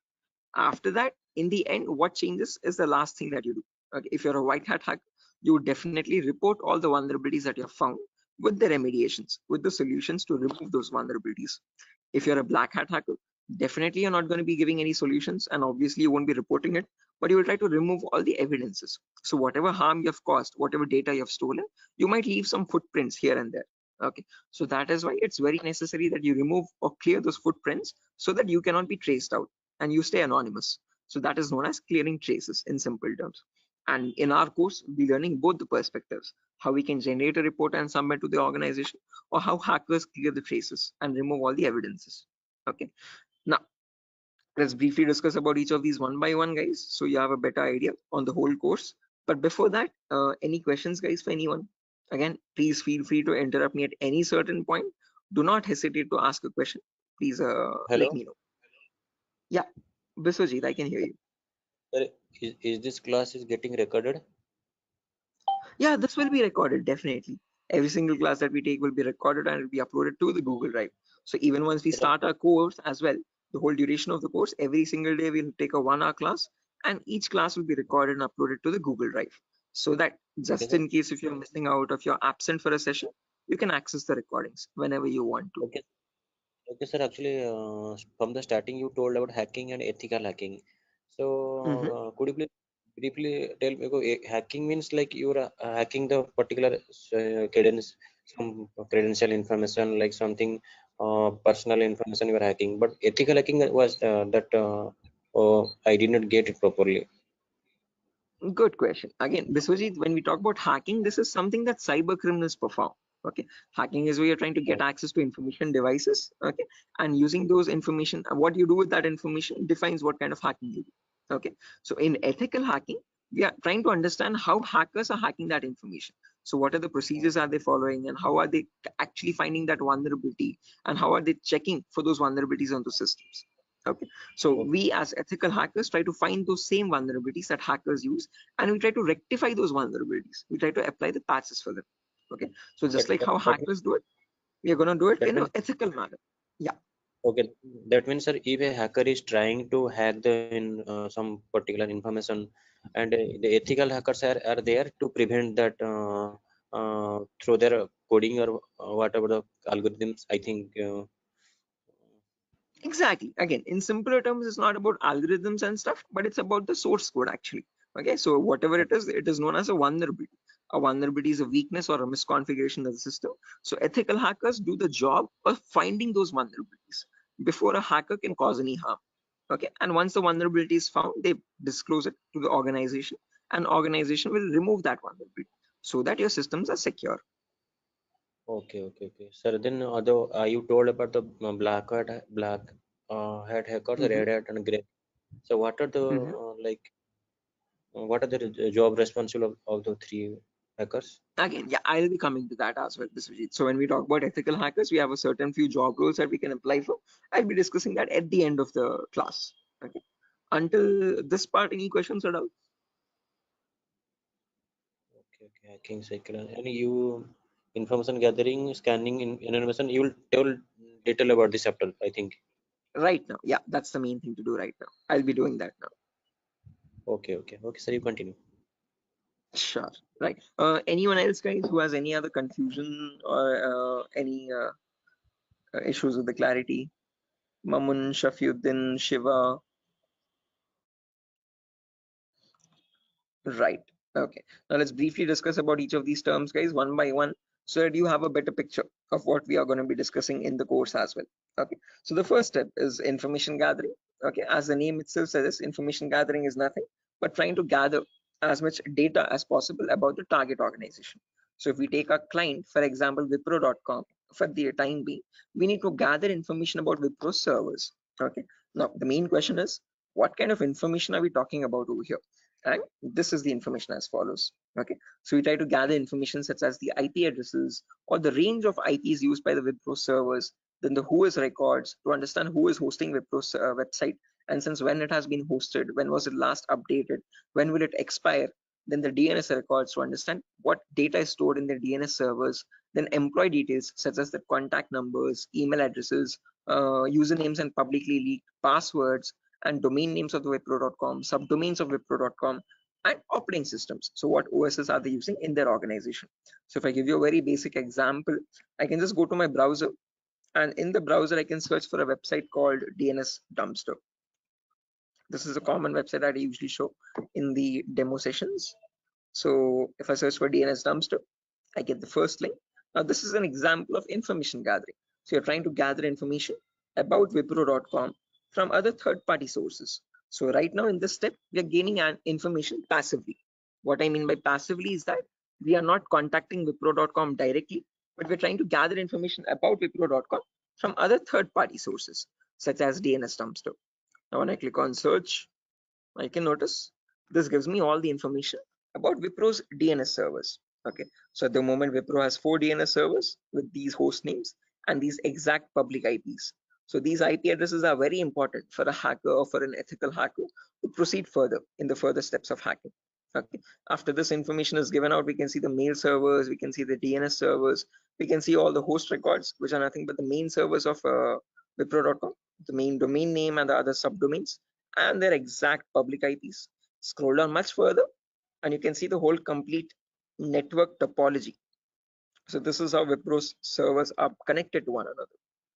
After that, in the end, what changes is the last thing that you do. Okay, if you're a white hat hacker, you would definitely report all the vulnerabilities that you have found with the remediations, with the solutions to remove those vulnerabilities. If you're a black hat hacker, definitely you're not going to be giving any solutions, and obviously you won't be reporting it, but you will try to remove all the evidences. So whatever harm you have caused, whatever data you have stolen, you might leave some footprints here and there. Okay, so that is why it's very necessary that you remove or clear those footprints so that you cannot be traced out and you stay anonymous. So that is known as clearing traces in simple terms. And in our course, we'll be learning both the perspectives, how we can generate a report and submit to the organization, or how hackers clear the traces and remove all the evidences. Okay. Now, let's briefly discuss about each of these one by one, guys, so you have a better idea on the whole course. But before that, any questions, guys, for anyone? Again, please feel free to interrupt me at any certain point. Do not hesitate to ask a question. Please Hello, let me know. Yeah, Biswajit, I can hear you. sir. Is this class is getting recorded? Yeah, this will be recorded, definitely. Every single class that we take will be recorded and it will be uploaded to the Google Drive. So even once we Sir, start our course as well, the whole duration of the course, every single day we'll take a 1 hour class, and each class will be recorded and uploaded to the Google Drive. So that okay, just sir. in case if you're missing out, if you're absent for a session, you can access the recordings whenever you want to. Okay, okay, sir. Actually, from the starting, you told about hacking and ethical hacking. So, Mhm. could you please briefly tell me? Hacking means like you're hacking the particular some credential information, like something personal information you are hacking. But ethical hacking was that. Oh, I did not get it properly. Good question. Again, Biswajit, when we talk about hacking, this is something that cyber criminals perform. Okay, hacking is where you're trying to get access to information devices. Okay, and using those information, what you do with that information defines what kind of hacking you do. Okay, so in ethical hacking, we are trying to understand how hackers are hacking that information. So what are the procedures are they following, and how are they actually finding that vulnerability, and how are they checking for those vulnerabilities on the systems? Okay, so we as ethical hackers try to find those same vulnerabilities that hackers use, and we try to rectify those vulnerabilities. We try to apply the patches for them. Okay, so just That like that, how that means hackers do it, we are going to do it that in an means ethical manner. Yeah, okay. That means, sir, if a hacker is trying to hack some particular information, and the ethical hackers are there to prevent that through their coding or whatever the algorithms. I think. exactly. Again, in simpler terms, it's not about algorithms and stuff, but it's about the source code actually. Okay, so whatever it is known as a vulnerability. A vulnerability is a weakness or a misconfiguration of the system. So ethical hackers do the job of finding those vulnerabilities before a hacker can cause any harm. Okay, and once the vulnerability is found, they disclose it to the organization, and organization will remove that vulnerability so that your systems are secure. Okay. Sir, then although you told about the black hat hackers, Mhm, red hat, and gray. So what are the mhm. what are the job responsible of the three hackers? Again, yeah, I'll be coming to that as well, Biswajit. So when we talk about ethical hackers, we have a certain few job roles that we can apply for. I'll be discussing that at the end of the class. Okay. Until this part, any questions or doubts? Okay, hacking cycle. And you information gathering, scanning, in information. You will tell detail about this chapter, I think. Right now, yeah, that's the main thing to do right now. I'll be doing that now. Okay. Sir, you continue. Sure. Right. Anyone else, guys, who has any other confusion or any issues with the clarity? Mamun, Shafiuddin, Shiva. Right. Okay. Now let's briefly discuss about each of these terms, guys, one by one, so that you have a better picture of what we are going to be discussing in the course as well. Okay. So the first step is information gathering. Okay. As the name itself says, information gathering is nothing but trying to gather as much data as possible about the target organization. So if we take a client, for example, Wipro.com, for the time being, we need to gather information about Wipro servers. Okay. Now the main question is, what kind of information are we talking about over here? And this is the information as follows. Okay, so we try to gather information such as the IP addresses or the range of IPs used by the Wipro servers, then the who is records to understand who is hosting Wipro's website, and since when it has been hosted, when was it last updated, when will it expire, then the DNS records to understand what data is stored in the DNS servers, then employee details such as the contact numbers, email addresses, usernames and publicly leaked passwords, and domain names of the Wipro.com, subdomains of Wipro.com, and operating systems. So what OSs are they using in their organization? So if I give you a very basic example, I can just go to my browser, and in the browser I can search for a website called DNS Dumpster. This is a common website that I usually show in the demo sessions. So if I search for DNS Dumpster, I get the first link. Now this is an example of information gathering. So you're trying to gather information about Wipro.com from other third-party sources. So right now in this step, we are gaining an information passively. What I mean by passively is that we are not contacting Wipro.com directly, but we're trying to gather information about Wipro.com from other third-party sources, such as DNS Dumpster. Now when I click on search, I can notice this gives me all the information about Wipro's DNS servers. Okay, so at the moment Wipro has 4 DNS servers with these host names and these exact public IPs. So these IP addresses are very important for a hacker or for an ethical hacker to proceed further in the further steps of hacking. Okay, after this information is given out, we can see the mail servers, we can see the DNS servers, we can see all the host records, which are nothing but the main servers of Wipro.com, the main domain name and the other subdomains, and their exact public IPs. Scroll down much further and you can see the whole complete network topology. So this is how Wipro's servers are connected to one another.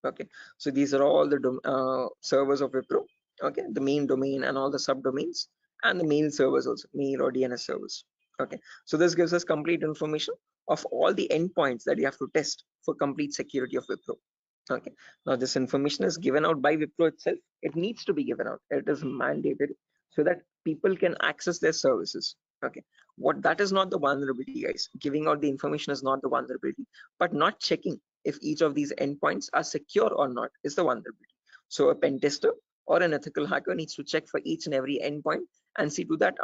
Okay, so these are all the servers of Wipro. Okay, the main domain and all the subdomains, and the mail servers also, mail or DNS servers. Okay, so this gives us complete information of all the endpoints that you have to test for complete security of Wipro. Okay, now this information is given out by Wipro itself. It needs to be given out. It is mandated so that people can access their services. Okay, what that is not the vulnerability, guys. Giving out the information is not the vulnerability, but not checking if each of these endpoints are secure or not is the vulnerability. So a pen tester or an ethical hacker needs to check for each and every endpoint and see to that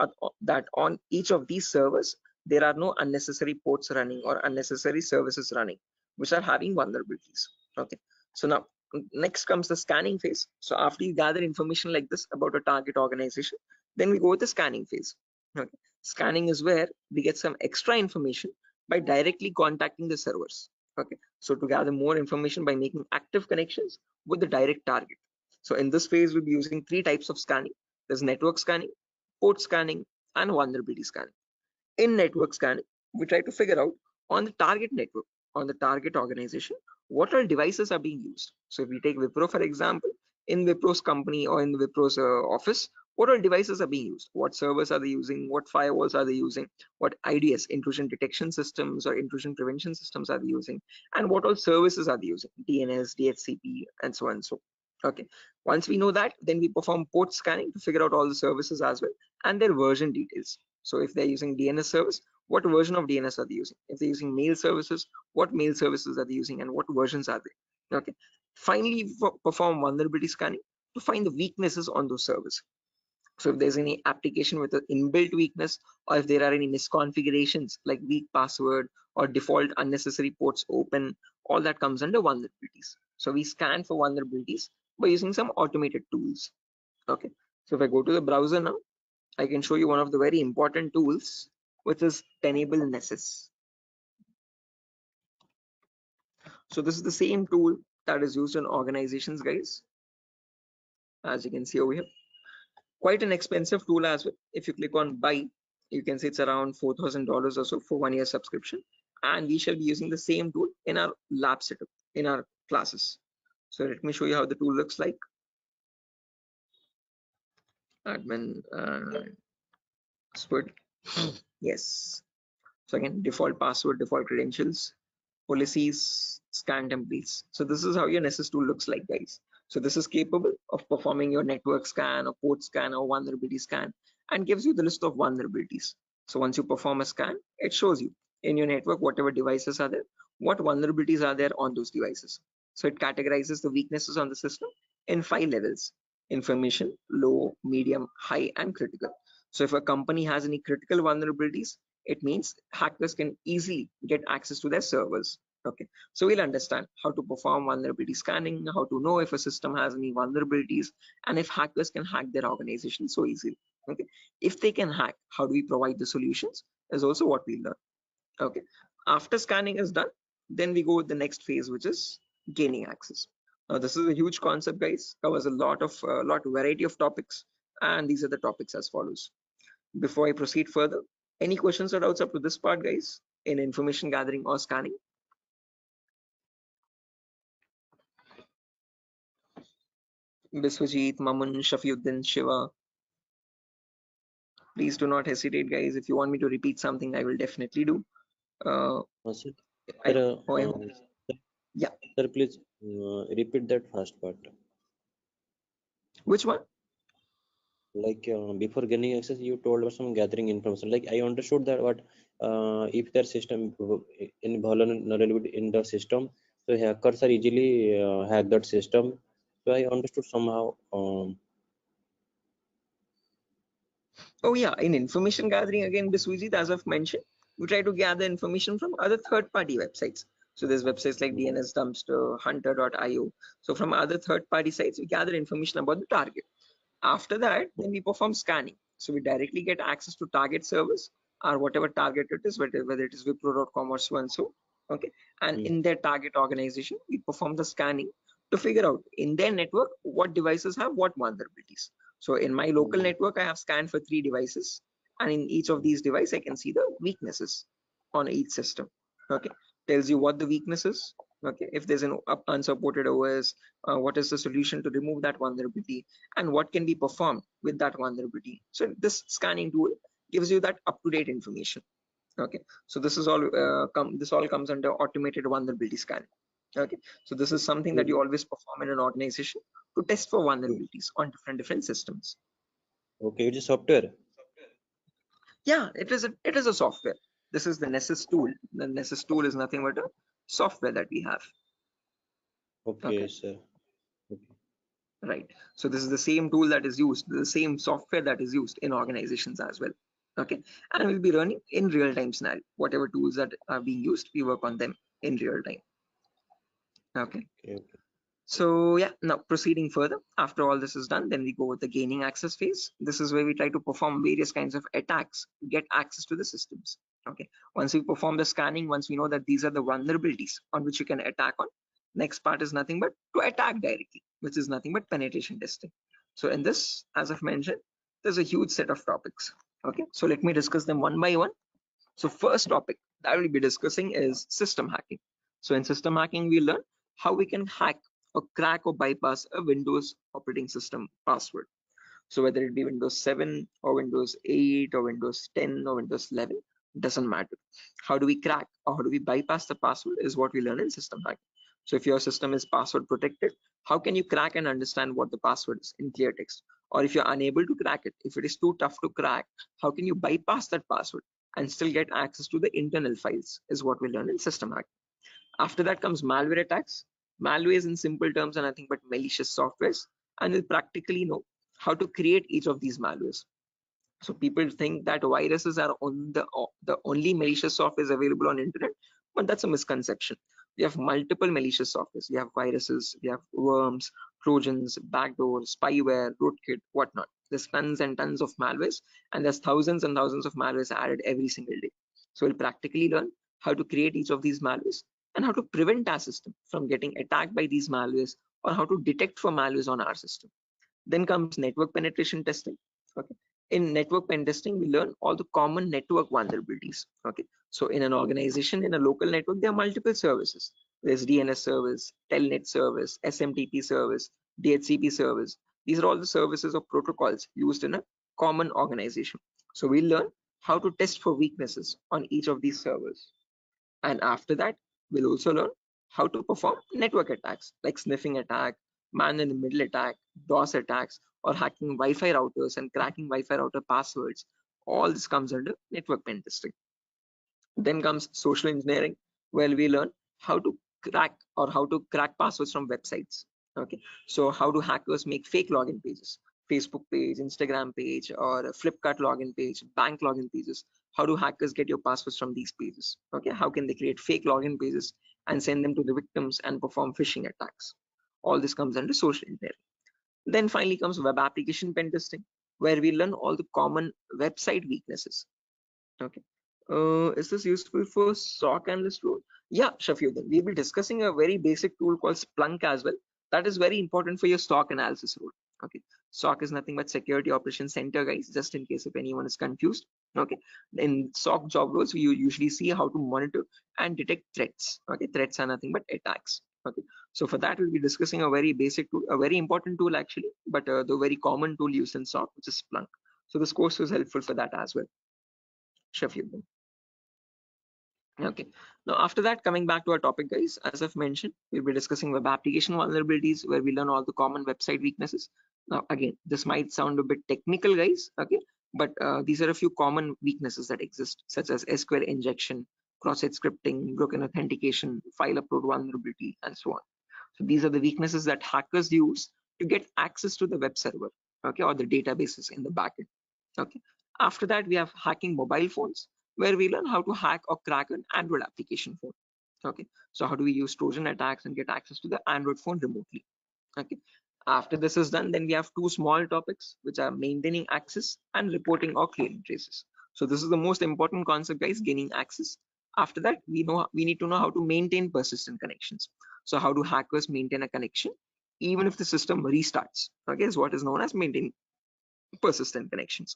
that on each of these servers there are no unnecessary ports running or unnecessary services running which are having vulnerabilities. Okay, so now next comes the scanning phase. So after you gather information like this about a target organization, then we go with the scanning phase. Okay, scanning is where we get some extra information by directly contacting the servers. Okay, so to gather more information by making active connections with the direct target. So in this phase we'll be using 3 types of scanning. There's network scanning, port scanning, and vulnerability scanning. In network scanning, we try to figure out on the target network, on the target organization, what all devices are being used. So if we take Wipro for example, in Wipro's company or in Wipro's office, what all devices are being used, what servers are they using, what firewalls are they using, what IDS, intrusion detection systems or intrusion prevention systems are they using, and what all services are they using, DNS, DHCP, and so on and so. Okay, once we know that, then we perform port scanning to figure out all the services as well and their version details. So if they're using DNS service, what version of DNS are they using? If they're using mail services, what mail services are they using and what versions are they? Okay. Finally, perform vulnerability scanning to find the weaknesses on those servers. So if there's any application with an inbuilt weakness, or if there are any misconfigurations like weak password or default unnecessary ports open, all that comes under vulnerabilities. So we scan for vulnerabilities by using some automated tools. Okay. So if I go to the browser now, I can show you one of the very important tools, which is Tenable Nessus. So this is the same tool that is used in organizations, guys. As you can see over here, quite an expensive tool as well. If you click on buy, You can say it's around $4,000 or so for 1 year subscription, and we shall be using the same tool in our lab setup in our classes. So let me show you how the tool looks like. Admin password. Yes. So again, default password, default credentials, policies, scan templates. So this is how your Nessus tool looks like, guys. So this is capable of performing your network scan or port scan or vulnerability scan, and gives you the list of vulnerabilities. So once you perform a scan, it shows you in your network whatever devices are there, what vulnerabilities are there on those devices. So it categorizes the weaknesses on the system in 5 levels: information, low, medium, high, and critical. So if a company has any critical vulnerabilities, it means hackers can easily get access to their servers. Okay, so we'll understand how to perform vulnerability scanning, how to know if a system has any vulnerabilities, and if hackers can hack their organization so easily. Okay, if they can hack, how do we provide the solutions is also what we learn. Okay, after scanning is done, then we go with the next phase, which is gaining access. Now this is a huge concept, guys, covers a lot of variety of topics, and these are the topics as follows. Before I proceed further, any questions or doubts up to this part, guys, in information gathering or scanning? Biswajit, Mamun, Shafiuddin, Shiva, please do not hesitate, guys. If you want me to repeat something, I will definitely do. Sir, I sir, hope, yeah. sir, please repeat that first part. Which one? Like before gaining access, you told us some gathering information. Like I understood that what if their system in vulnerability in the system, so hackers are easily hack that system. So I understood somehow. Oh yeah, in information gathering, again, Biswajit, as I've mentioned, we try to gather information from other third-party websites. So there's websites like DNS Dumpster, Hunter.io. So from other third-party sites, we gather information about the target. After that, then we perform scanning. So we directly get access to target servers or whatever target it is, whether it is Wipro.com or so and so. Okay. And in their target organization, we perform the scanning to figure out in their network what devices have what vulnerabilities. So in my local network, I have scanned for 3 devices, and in each of these devices, I can see the weaknesses on each system. Okay. Tells you what the weakness is. Okay. If there's an unsupported OS, what is the solution to remove that vulnerability, and what can be performed with that vulnerability. So this scanning tool gives you that up-to-date information. Okay, so this is all this all comes under automated vulnerability scanning. Okay, so this is something that you always perform in an organization to test for vulnerabilities on different systems. Okay, it is software. Yeah, it is a software. This is the Nessus tool. The Nessus tool is nothing but a software that we have. Okay, sir. Okay. Right. So this is the same tool that is used, the same software that is used in organizations as well. Okay. And we'll be running in real-time scenario. Whatever tools that are being used, we work on them in real time. Okay. So yeah, now proceeding further, after all this is done, then we go with the gaining access phase. This is where we try to perform various kinds of attacks to get access to the systems. Okay. Once we perform the scanning, once we know that these are the vulnerabilities on which you can attack on, next part is nothing but to attack directly, which is nothing but penetration testing. So in this, as I've mentioned, there's a huge set of topics. Okay. So let me discuss them one by one. So first topic that we'll be discussing is system hacking. So in system hacking, we learn how we can hack or crack or bypass a Windows operating system password. So whether it be Windows 7 or Windows 8 or Windows 10 or Windows 11, doesn't matter. How do we crack or how do we bypass the password is what we learn in system hacking. So if your system is password protected, how can you crack and understand what the password is in clear text? Or if you're unable to crack it, if it is too tough to crack, how can you bypass that password and still get access to the internal files is what we learn in system hacking. After that comes malware attacks. Malwares in simple terms are nothing but malicious softwares, and we'll practically know how to create each of these malwares. So people think that viruses are on the only malicious software available on internet, but that's a misconception. We have multiple malicious softwares. We have viruses, we have worms, trojans, backdoors, spyware, rootkit, whatnot. There's tons and tons of malwares, and there's thousands and thousands of malwares added every single day. So we'll practically learn how to create each of these malwares and how to prevent our system from getting attacked by these malwares, or how to detect for malwares on our system. Then comes network penetration testing. Okay. in network pen testing, we learn all the common network vulnerabilities. Okay, so in an organization, in a local network, there are multiple services. There's DNS service, Telnet service, SMTP service, DHCP service. These are all the services or protocols used in a common organization. So we learn how to test for weaknesses on each of these servers. And after that, we'll also learn how to perform network attacks like sniffing attack, man in the middle attack, DOS attacks, or hacking Wi-Fi routers and cracking Wi-Fi router passwords. All this comes under network pen testing. Then comes social engineering, where we learn how to crack passwords from websites. Okay, so how do hackers make fake login pages, Facebook page, Instagram page, or a Flipkart login page, bank login pages? How do hackers get your passwords from these pages? Okay, how can they create fake login pages and send them to the victims and perform phishing attacks? All this comes under social engineering. Then finally comes web application pen testing, where we learn all the common website weaknesses. Okay. Is this useful for SOC analyst role? Yeah, Shafiuddin. We'll be discussing a very basic tool called Splunk as well. That is very important for your SOC analysis role. Okay. SOC is nothing but Security Operations Center, guys, just in case if anyone is confused. Okay. In SOC job roles, we usually see how to monitor and detect threats. Okay. Threats are nothing but attacks. Okay. So for that, we'll be discussing a very basic tool, a very important tool actually, but the very common tool used in SOC, which is Splunk. So this course was helpful for that as well. Shafiuddin. Okay, now after that, coming back to our topic, guys, as I've mentioned, we'll be discussing web application vulnerabilities, where we learn all the common website weaknesses. Now again, this might sound a bit technical, guys, okay, but these are a few common weaknesses that exist, such as SQL injection, cross-site scripting, broken authentication, file upload vulnerability, and so on. So these are the weaknesses that hackers use to get access to the web server, okay, or the databases in the backend. Okay, after that, we have hacking mobile phones, where we learn how to hack or crack an Android application phone. Okay, so how do we use Trojan attacks and get access to the Android phone remotely? Okay, after this is done, then we have two small topics, which are maintaining access and reporting or clearing traces. So this is the most important concept, guys, gaining access. After that, we need to know how to maintain persistent connections. So how do hackers maintain a connection even if the system restarts? Okay, is what is known as maintaining persistent connections.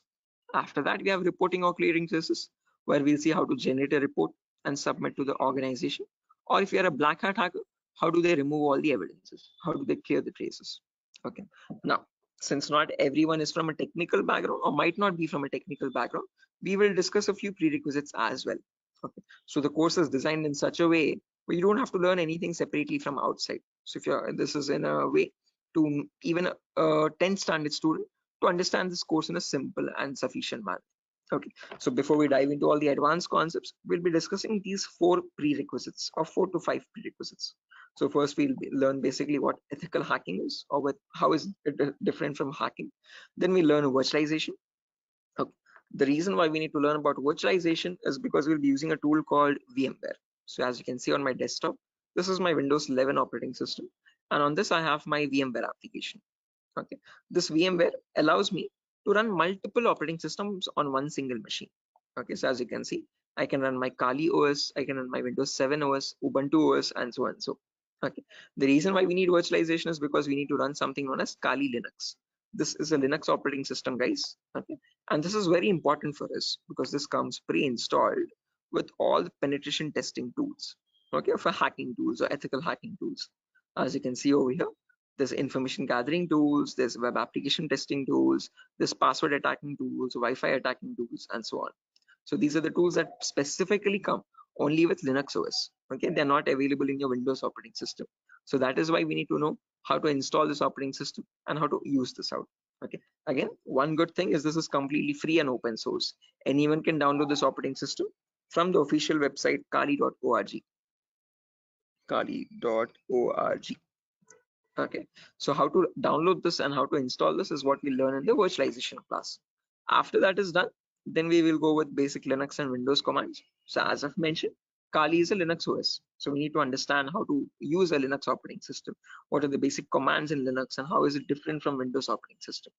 After that, we have reporting or clearing traces, where we'll see how to generate a report and submit to the organization. Or if you're a black hat hacker, how do they remove all the evidences? How do they clear the traces? Okay. Now, since not everyone is from a technical background or might not be from a technical background, we will discuss a few prerequisites as well. Okay. So the course is designed in such a way where you don't have to learn anything separately from outside. So if this is in a way to even a 10th standard student to understand this course in a simple and sufficient manner. Okay, so before we dive into all the advanced concepts, we'll be discussing these 4 prerequisites or 4 to 5 prerequisites. So first we'll learn basically what ethical hacking is, or how is it different from hacking. Then we learn virtualization. Okay. The reason why we need to learn about virtualization is because we'll be using a tool called VMware. So as you can see on my desktop, this is my Windows 11 operating system, and on this I have my VMware application. Okay, this VMware allows me to run multiple operating systems on one single machine. Okay, so as you can see, I can run my Kali OS, I can run my Windows 7 OS, Ubuntu OS, and so on. So, okay, the reason why we need virtualization is because we need to run something known as Kali Linux. This is a Linux operating system, guys. Okay, and this is very important for us because this comes pre-installed with all the penetration testing tools. Okay, for hacking tools or ethical hacking tools. As you can see over here, there's information gathering tools, there's web application testing tools, there's password attacking tools, Wi-Fi attacking tools, and so on. So these are the tools that specifically come only with Linux OS. Okay, they're not available in your Windows operating system. So that is why we need to know how to install this operating system and how to use this out. Okay, again, one good thing is this is completely free and open source. Anyone can download this operating system from the official website kali.org. Kali.org. Okay, so how to download this and how to install this is what we learn in the virtualization class. After that is done, then we will go with basic Linux and Windows commands. So as I've mentioned, Kali is a Linux OS. So we need to understand how to use a Linux operating system. What are the basic commands in Linux and how is it different from Windows operating system?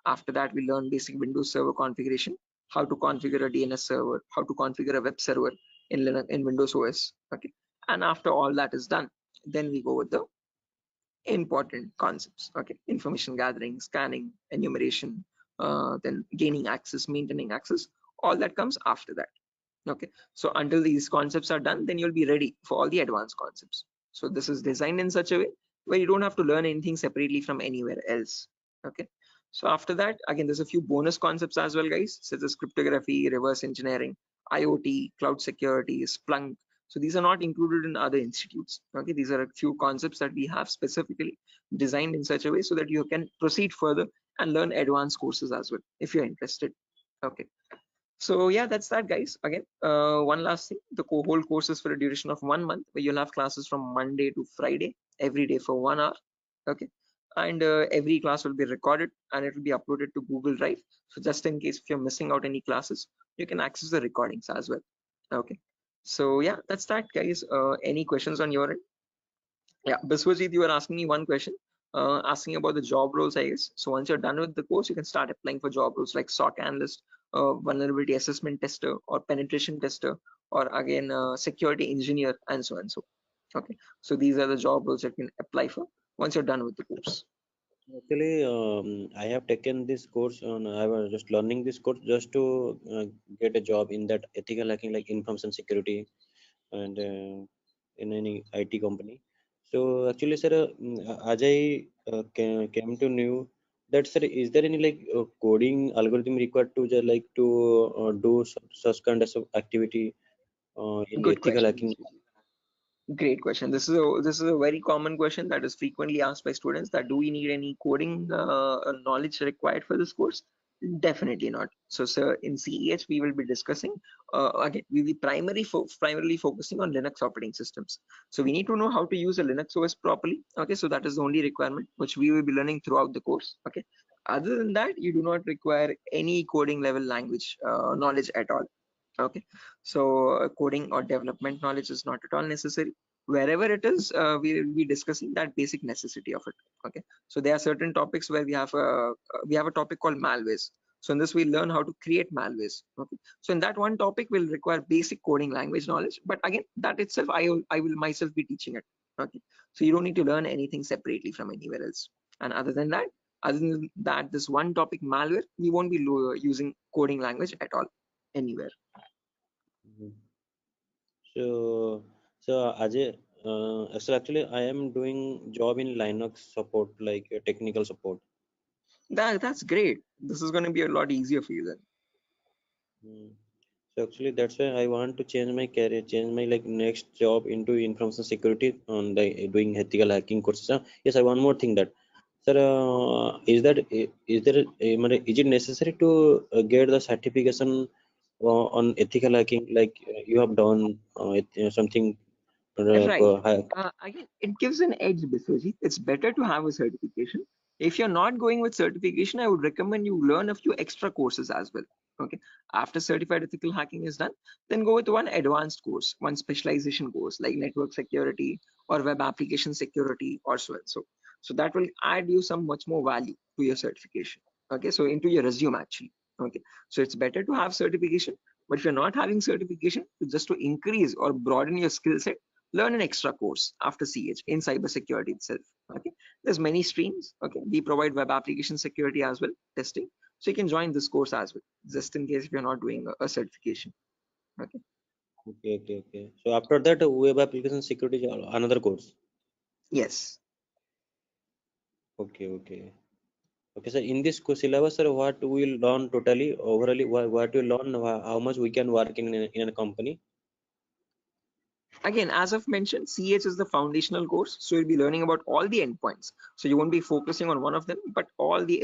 After that, we learn basic Windows server configuration, how to configure a DNS server, how to configure a web server in Linux, in Windows OS. Okay, and after all that is done, then we go with the important concepts. Okay, information gathering, scanning, enumeration, then gaining access, maintaining access, all that comes after that. Okay, so until these concepts are done, then you'll be ready for all the advanced concepts. So this is designed in such a way where you don't have to learn anything separately from anywhere else. Okay, so after that, again, there's a few bonus concepts as well, guys, such as cryptography, reverse engineering, IoT, cloud security, Splunk. So these are not included in other institutes. Okay, these are a few concepts that we have specifically designed in such a way so that you can proceed further and learn advanced courses as well if you're interested. Okay, so yeah, that's that, guys. Again, one last thing, the whole course is for a duration of 1 month, where you'll have classes from Monday to Friday every day for 1 hour. Okay, and every class will be recorded and it will be uploaded to Google Drive. So just in case if you're missing out any classes, you can access the recordings as well. Okay, so yeah, that's that, guys. Any questions on your end? Yeah, Biswajit, you were asking me one question, asking about the job roles, I guess. So once you're done with the course, you can start applying for job roles like SOC analyst, vulnerability assessment tester, or penetration tester, or again, security engineer, and so on and so. Okay, so these are the job roles that you can apply for once you're done with the course. Actually, I have taken this course and I was just learning this course just to get a job in that ethical hacking, like information security and in any IT company. So actually, sir, as I came to know that, sir, is there any like coding algorithm required to just like to do such kind of activity in Good ethical question. hacking? Great question. This is a very common question that is frequently asked by students, that do we need any coding knowledge required for this course? Definitely not. So, sir, in CEH we will be discussing again. We will be primarily focusing on Linux operating systems. So we need to know how to use a Linux OS properly. Okay, so that is the only requirement which we will be learning throughout the course. Okay. Other than that, you do not require any coding level language knowledge at all. Okay, so coding or development knowledge is not at all necessary. Wherever it is, we will be discussing that basic necessity of it. Okay, so there are certain topics where we have a topic called malwares. So in this we learn how to create malwares. Okay, so in that one topic will require basic coding language knowledge, but again, that itself I will myself be teaching it. Okay, so you don't need to learn anything separately from anywhere else. And other than that, this one topic malware, we won't be using coding language at all anywhere. Mhm. So, so Ajay, so actually, I am doing job in Linux support, like technical support. That's great. This is going to be a lot easier for you then. Mm. So actually, that's why I want to change my career, change my like next job into information security on the doing ethical hacking courses. Yes, I one more thing that, sir, is it necessary to get the certification on ethical hacking, like you have done something Right. Again, it gives an edge, Biswajit. It's better to have a certification. If you're not going with certification, I would recommend you learn a few extra courses as well. Okay. After certified ethical hacking is done, then go with one advanced course, one specialization course like network security or web application security or so and so. So that will add you some much more value to your certification. Okay. So into your resume actually. Okay. So it's better to have certification, but if you're not having certification, just to increase or broaden your skill set, learn an extra course after CH in cybersecurity itself. Okay, there's many streams. Okay, we provide web application security as well, testing. So you can join this course as well, just in case if you're not doing a certification. Okay. okay. So after that, web application security is another course. Yes. Okay. Okay, so in this syllabus, sir, what we will learn totally, overally, what we learn, how much we can work in a company. Again, as I've mentioned, CH is the foundational course, so you'll be learning about all the endpoints. So you won't be focusing on one of them, but all the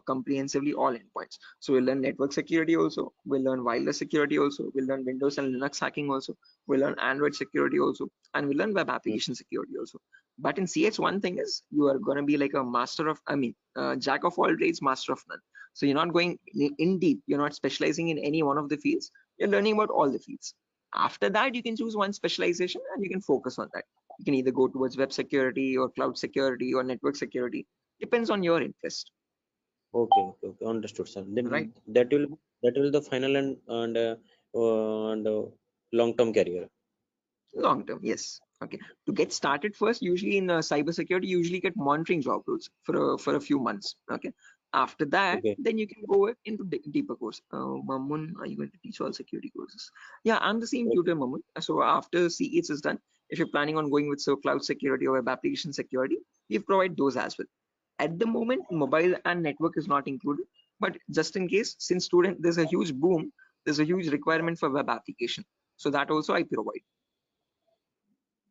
comprehensively all endpoints. So we'll learn network security also, we'll learn wireless security also, we'll learn Windows and Linux hacking also, we'll learn Android security also, and we'll learn web application security also. But in CH, one thing is you are going to be like a jack of all trades, master of none. So you're not going in deep, you're not specializing in any one of the fields, you're learning about all the fields. After that, you can choose one specialization and you can focus on that. You can either go towards web security or cloud security or network security. Depends on your interest. Okay, understood, sir. Right. Then that will the final and long-term career. Long term, yes. Okay. To get started first, usually in cybersecurity, you usually get monitoring job roles for a few months. Okay. After that, Okay. then you can go into deeper course. Mamun, are you going to teach all security courses? Yeah, I'm the same tutor, Mamun. So after CH is done, if you're planning on going with cloud security or web application security, we provide those as well. At the moment, mobile and network is not included, but just in case, since there's a huge boom, there's a huge requirement for web application. So that also I provide.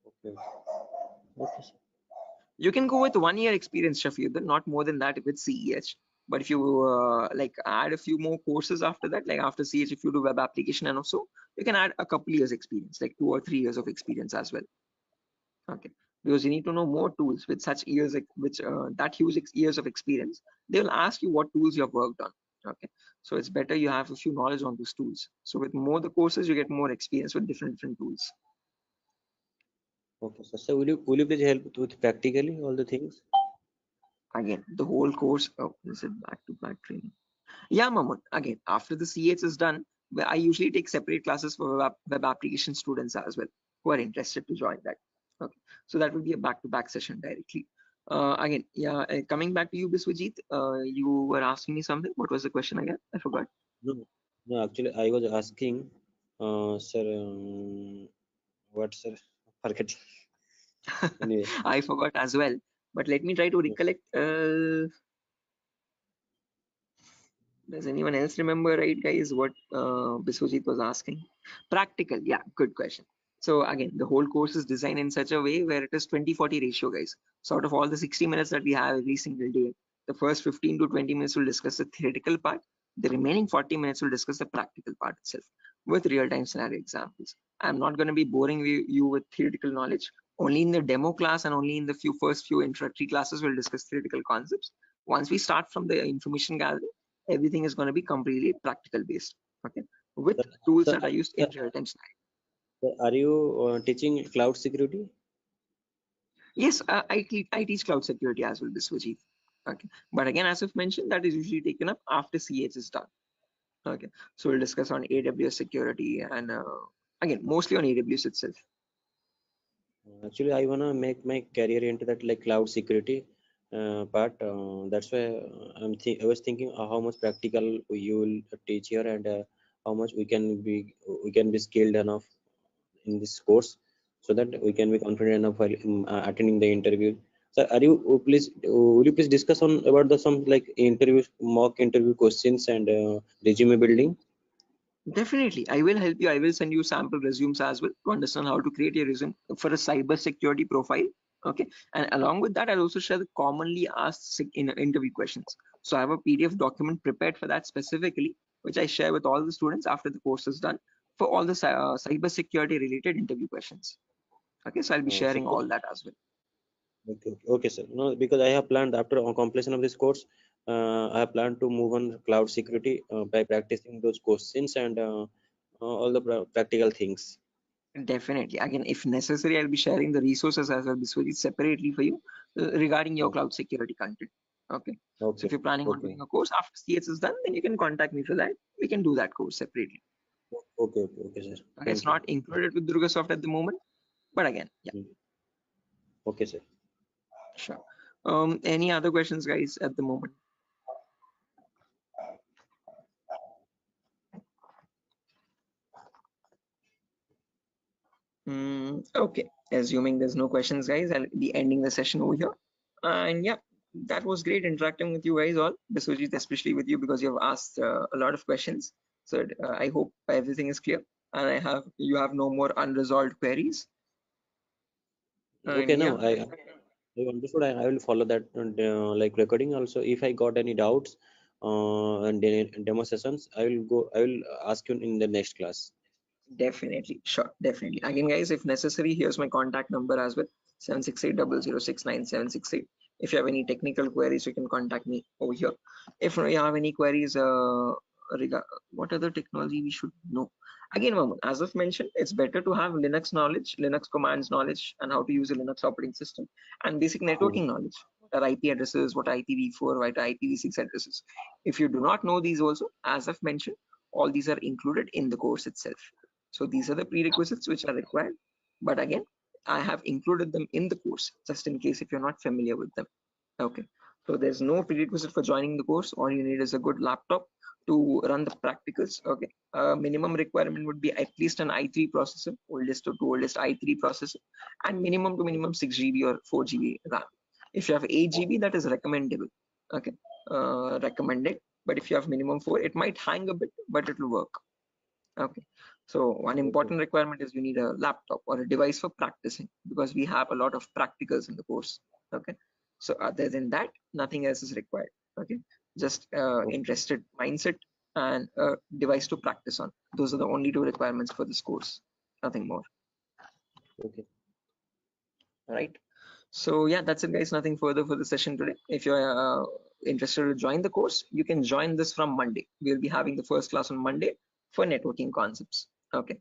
Okay. Okay, sir. You can go with 1 year experience, Shafiq, not more than that with CEH. But if you like add a few more courses after that, like after CH, if you do web application and also, you can add a couple years experience, like 2 or 3 years of experience as well. Okay, because you need to know more tools with such years, which that huge years of experience. They will ask you what tools you have worked on. Okay, so it's better you have a few knowledge on those tools. So with more the courses, you get more experience with different tools. Okay, sir. So will you please help with practically all the things? Again, the whole course. Oh, is it back-to-back training? Yeah, Mamun. Again, after the CH is done, I usually take separate classes for web application students as well who are interested to join that. Okay, so that will be a back-to-back session directly. Again, yeah, coming back to you, Biswajit, you were asking me something. What was the question again? I forgot. No, no. Actually, I was asking, sir. What, sir? Forgetting. Anyway. I forgot as well. But let me try to recollect. Does anyone else remember, right, guys, what Biswajit was asking? Practical, yeah, good question. So again, the whole course is designed in such a way where it is 20-40 ratio, guys. So out of all the 60 minutes that we have every single day, the first 15 to 20 minutes will discuss the theoretical part. The remaining 40 minutes will discuss the practical part itself with real-time scenario examples. I'm not going to be boring you with theoretical knowledge. Only in the demo class and only in the first few introductory classes we'll discuss theoretical concepts. Once we start from the information gathering, everything is going to be completely practical based. Okay, with tools that are used in real-time scenario. Are you teaching cloud security? Yes, I teach cloud security as well, Biswajit. Okay, but again, as I've mentioned, that is usually taken up after CH is done. Okay, so we'll discuss on AWS security and again, mostly on AWS itself. Actually, I wanna make my career into that like cloud security part. That's why I was thinking how much practical you will teach here and how much we can be skilled enough in this course so that we can be confident enough while attending the interview. So, will you please discuss on about the some like mock interview questions and resume building? Definitely, I will help you. I will send you sample resumes as well to understand how to create a resume for a cyber security profile. Okay, and along with that, I'll also share the commonly asked interview questions. So I have a PDF document prepared for that specifically, which I share with all the students after the course is done for all the cyber security related interview questions. Okay, so I'll be sharing all that as well. Okay, sir. No, because I have planned after completion of this course, I have planned to move on cloud security by practicing those questions and all the practical things. Definitely. Again, if necessary, I'll be sharing the resources as well, Biswajit, separately for you regarding your cloud security content. Okay. So if you're planning on doing a course after CS is done, then you can contact me for that. We can do that course separately. Okay, sir. Okay, it's not included with Durga Soft at the moment, but again, yeah. Okay, sir. Sure. Any other questions, guys, at the moment? Okay, assuming there's no questions, guys, I'll be ending the session over here. And yeah, that was great interacting with you guys all, Biswajit, especially with you because you have asked a lot of questions. So I hope everything is clear and you have no more unresolved queries. Okay, and now I understood. I will follow that like recording also. If I got any doubts and demo sessions, I will ask you in the next class. Definitely, sure, definitely. Again, guys, if necessary, here's my contact number as well, 76800697768. If you have any technical queries, you can contact me over here. If you have any queries regarding what other technology we should know. Again, Mamun, as I've mentioned, it's better to have Linux knowledge, Linux commands knowledge, and how to use a Linux operating system, and basic networking knowledge. What are IP addresses, what are IPv4, what are IPv6 addresses. If you do not know these also, as I've mentioned, all these are included in the course itself. So these are the prerequisites which are required. But again, I have included them in the course just in case if you're not familiar with them. Okay. So there's no prerequisite for joining the course. All you need is a good laptop to run the practicals. Okay. Minimum requirement would be at least an i3 processor, oldest to oldest i3 processor, and minimum to minimum 6 GB or 4 GB RAM. If you have 8 GB, that is recommendable. Okay. Recommended. But if you have minimum 4, it might hang a bit, but it will work. Okay. So one important requirement is you need a laptop or a device for practicing, because we have a lot of practicals in the course. Okay. So other than that, nothing else is required. Okay. Just interested mindset and a device to practice on. Those are the only two requirements for this course. Nothing more. Okay. All right. So yeah, that's it, guys. Nothing further for the session today. If you're interested to join the course, you can join this from Monday. We'll be having the first class on Monday for networking concepts. Okay.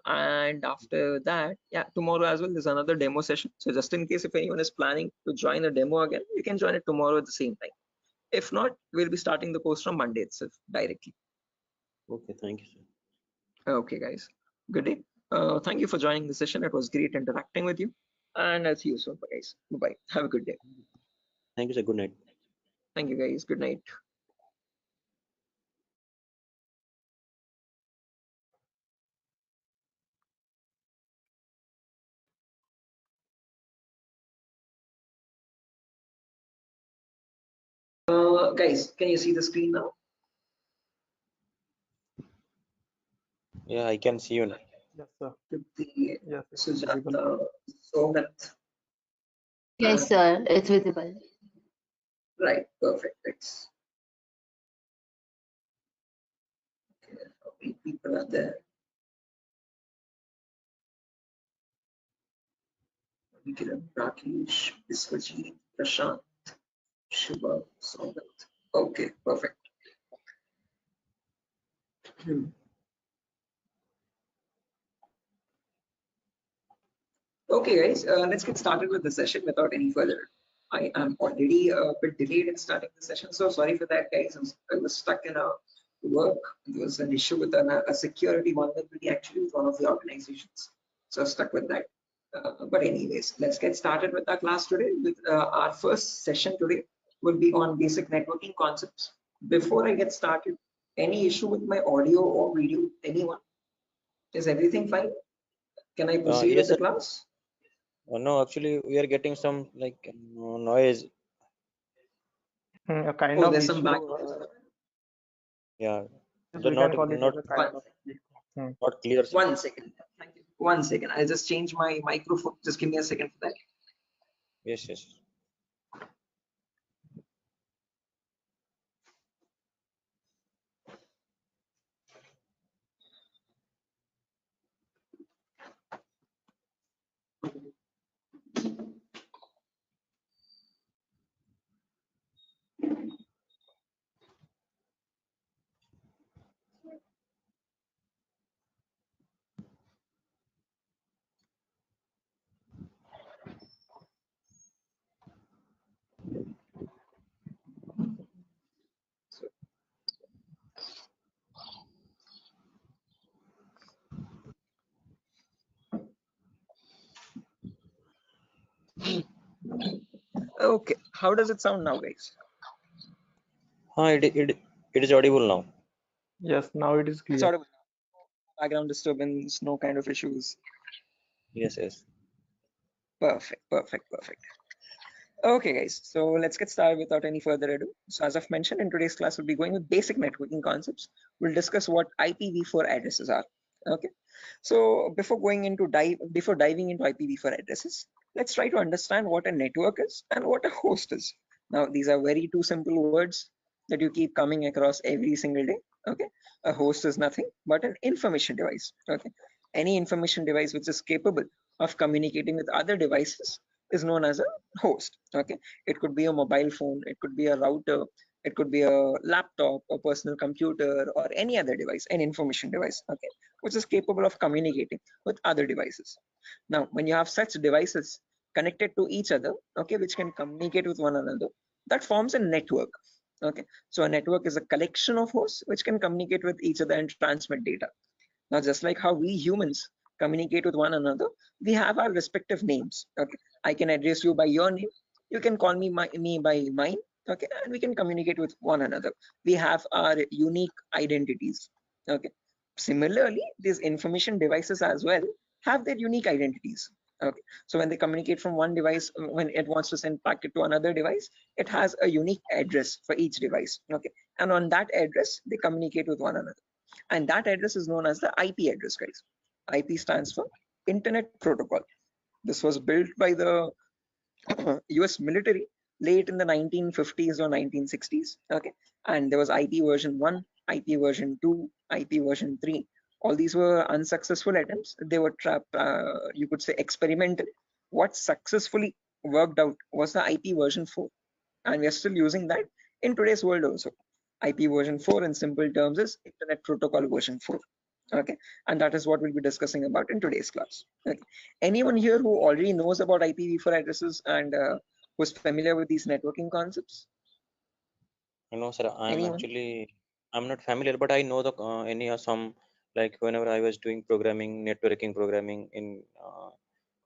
And after that, yeah, tomorrow as well, there's another demo session. So just in case if anyone is planning to join the demo again, you can join it tomorrow at the same time. If not, we'll be starting the course from Monday itself directly. Okay, thank you, sir. Okay, guys. Good day. Thank you for joining the session. It was great interacting with you. And I'll see you soon, guys. Bye-bye. Have a good day. Thank you, sir. Good night. Thank you, guys. Good night. Guys, can you see the screen now? Yeah, I can see you now. Yes, sir. The Yes, it's visible. Sujata, Somat. Yes, sir, it's visible. Right, perfect. Thanks. Okay, how many people are there? Kiran, Rakesh, Biswajit, Prashant, Shubha, Somat. Okay, perfect. Okay, guys, let's get started with the session without any further. I am already a bit delayed in starting the session, so sorry for that, guys. I was stuck in a work. There was an issue with a security vulnerability actually with one of the organizations, so I was stuck with that. But anyways, let's get started with our class today. With our first session today will be on basic networking concepts. Before I get started, any issue with my audio or video? Anyone? Is everything fine? Can I proceed Yes, with the sir. class? No, actually, we are getting some like noise. A kind Oh, of there's some issue. background. Yeah, Yes, the we can not call it not as a kind of. not clear sound. 1 second. Thank you. 1 second. I'll just change my microphone. Just give me a second for that. Yes, yes. Okay. How does it sound now, guys? It is audible now. Yes, now it is It's clear. audible. Background disturbance, no kind of issues. Yes, yes. Perfect, perfect, perfect. Okay, guys. So let's get started without any further ado. So as I've mentioned, in today's class, we'll be going with basic networking concepts. We'll discuss what IPv4 addresses are. Okay. So before diving into IPv4 addresses, let's try to understand what a network is and what a host is. Now, these are very two simple words that you keep coming across every single day. Okay. A host is nothing but an information device. Okay. Any information device which is capable of communicating with other devices is known as a host. Okay. It could be a mobile phone, it could be a router, it could be a laptop, a personal computer, or any other device, an information device. Okay, which is capable of communicating with other devices. Now, when you have such devices connected to each other, okay, which can communicate with one another, that forms a network. Okay, so a network is a collection of hosts which can communicate with each other and transmit data. Now, just like how we humans communicate with one another, we have our respective names. Okay, I can address you by your name. You can call me by mine, okay, and we can communicate with one another. We have our unique identities, okay. Similarly, these information devices as well have their unique identities, okay. So when they communicate from one device, when it wants to send packet to another device, it has a unique address for each device, okay, and on that address they communicate with one another, and that address is known as the IP address, guys. IP stands for Internet Protocol. This was built by the US military late in the 1950s or 1960s, okay, and there was IP version 1, IP version 2, IP version 3. All these were unsuccessful attempts. They were you could say experimental. What successfully worked out was the IP version 4, and we are still using that in today's world also. IP version 4 in simple terms is Internet Protocol version 4, okay, and that is what we'll be discussing about in today's class, okay. Anyone here who already knows about IPv4 addresses and who's familiar with these networking concepts? No, sir. Anyone? I'm not familiar, but I know the some, like whenever I was doing programming, networking programming in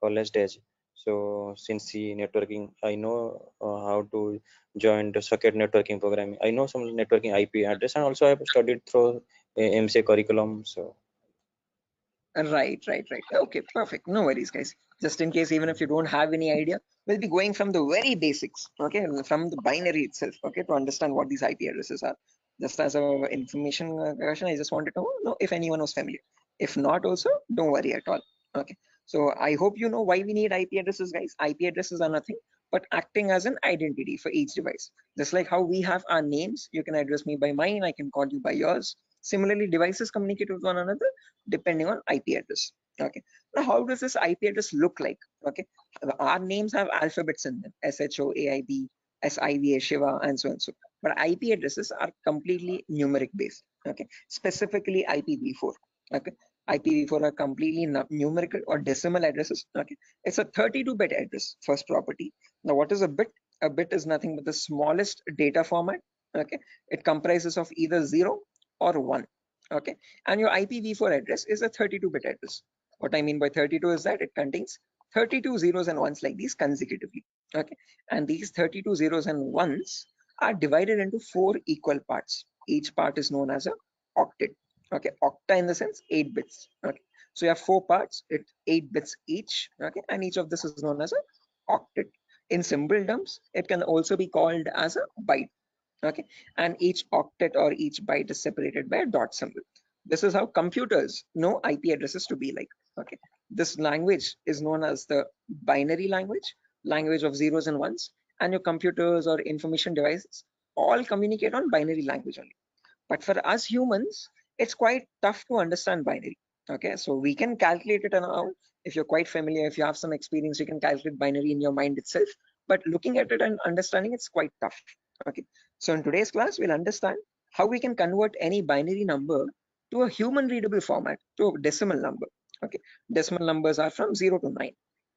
college days. So since the networking, I know how to join the circuit networking programming. I know some networking IP address, and also I've studied through MCA curriculum. So Right. Okay, perfect. No worries, guys. Just in case, even if you don't have any idea, we'll be going from the very basics, okay, from the binary itself, okay, to understand what these IP addresses are. Just as a information question, I just wanted to know if anyone was familiar. If not, also don't worry at all. Okay. So I hope you know why we need IP addresses, guys. IP addresses are nothing but acting as an identity for each device. Just like how we have our names, you can address me by mine, I can call you by yours. Similarly, devices communicate with one another depending on IP address. Okay. Now, how does this IP address look like? Okay. Our names have alphabets in them: SHOAIB, SIVA, Shiva, and so and so. But IP addresses are completely numeric based. Okay. Specifically IPv4. Okay. IPv4 are completely numerical or decimal addresses. Okay. It's a 32-bit address, first property. Now, what is a bit? A bit is nothing but the smallest data format. Okay. It comprises of either 0 or 1. Okay, and your IPv4 address is a 32-bit address. What I mean by 32 is that it contains 32 zeros and ones like these consecutively. Okay, and these 32 zeros and ones are divided into 4 equal parts. Each part is known as a octet. Okay, octa in the sense 8 bits. Okay, so you have 4 parts, it's 8 bits each. Okay, and each of this is known as a octet. In simple terms, it can also be called as a byte. Okay, and each octet or each byte is separated by a dot symbol. This is how computers know IP addresses to be like. Okay, this language is known as the binary language of zeros and ones, and your computers or information devices all communicate on binary language only. But for us humans, it's quite tough to understand binary. Okay, so we can calculate it now. If you're quite familiar, if you have some experience, you can calculate binary in your mind itself. But looking at it and understanding it's quite tough. Okay, so in today's class, we'll understand how we can convert any binary number to a human readable format, to a decimal number. Okay, decimal numbers are from 0 to 9.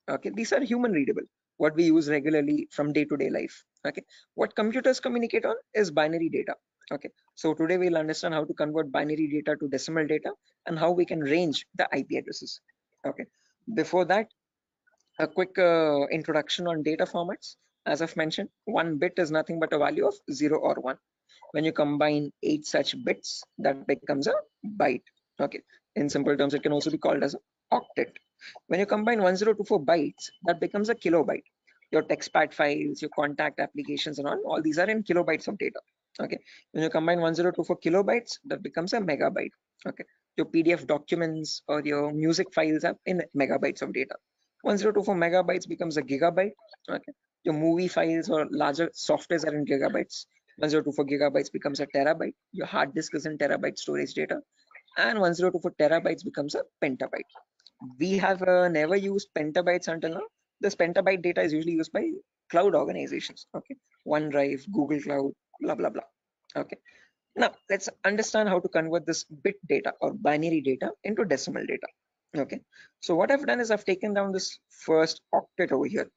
Okay, these are human readable, what we use regularly from day-to-day life. Okay, what computers communicate on is binary data. Okay, so today we'll understand how to convert binary data to decimal data and how we can range the IP addresses. Okay, before that, a quick introduction on data formats. As I've mentioned, 1 bit is nothing but a value of 0 or 1. When you combine 8 such bits, that becomes a byte. Okay, in simple terms, it can also be called as an octet. When you combine 1024 bytes, that becomes a kilobyte. Your textpad files, your contact applications and all these are in kilobytes of data. Okay, when you combine 1024 kilobytes, that becomes a megabyte. Okay, your PDF documents or your music files are in megabytes of data. 1024 megabytes becomes a gigabyte. Okay, your movie files or larger softwares are in gigabytes. 1024 gigabytes becomes a terabyte. Your hard disk is in terabyte storage data, and 1024 terabytes becomes a petabyte. We have never used petabytes until now. This petabyte data is usually used by cloud organizations. Okay, OneDrive, Google Cloud, blah blah blah. Okay, now let's understand how to convert this bit data or binary data into decimal data. Okay, so what I've done is I've taken down this first octet over here,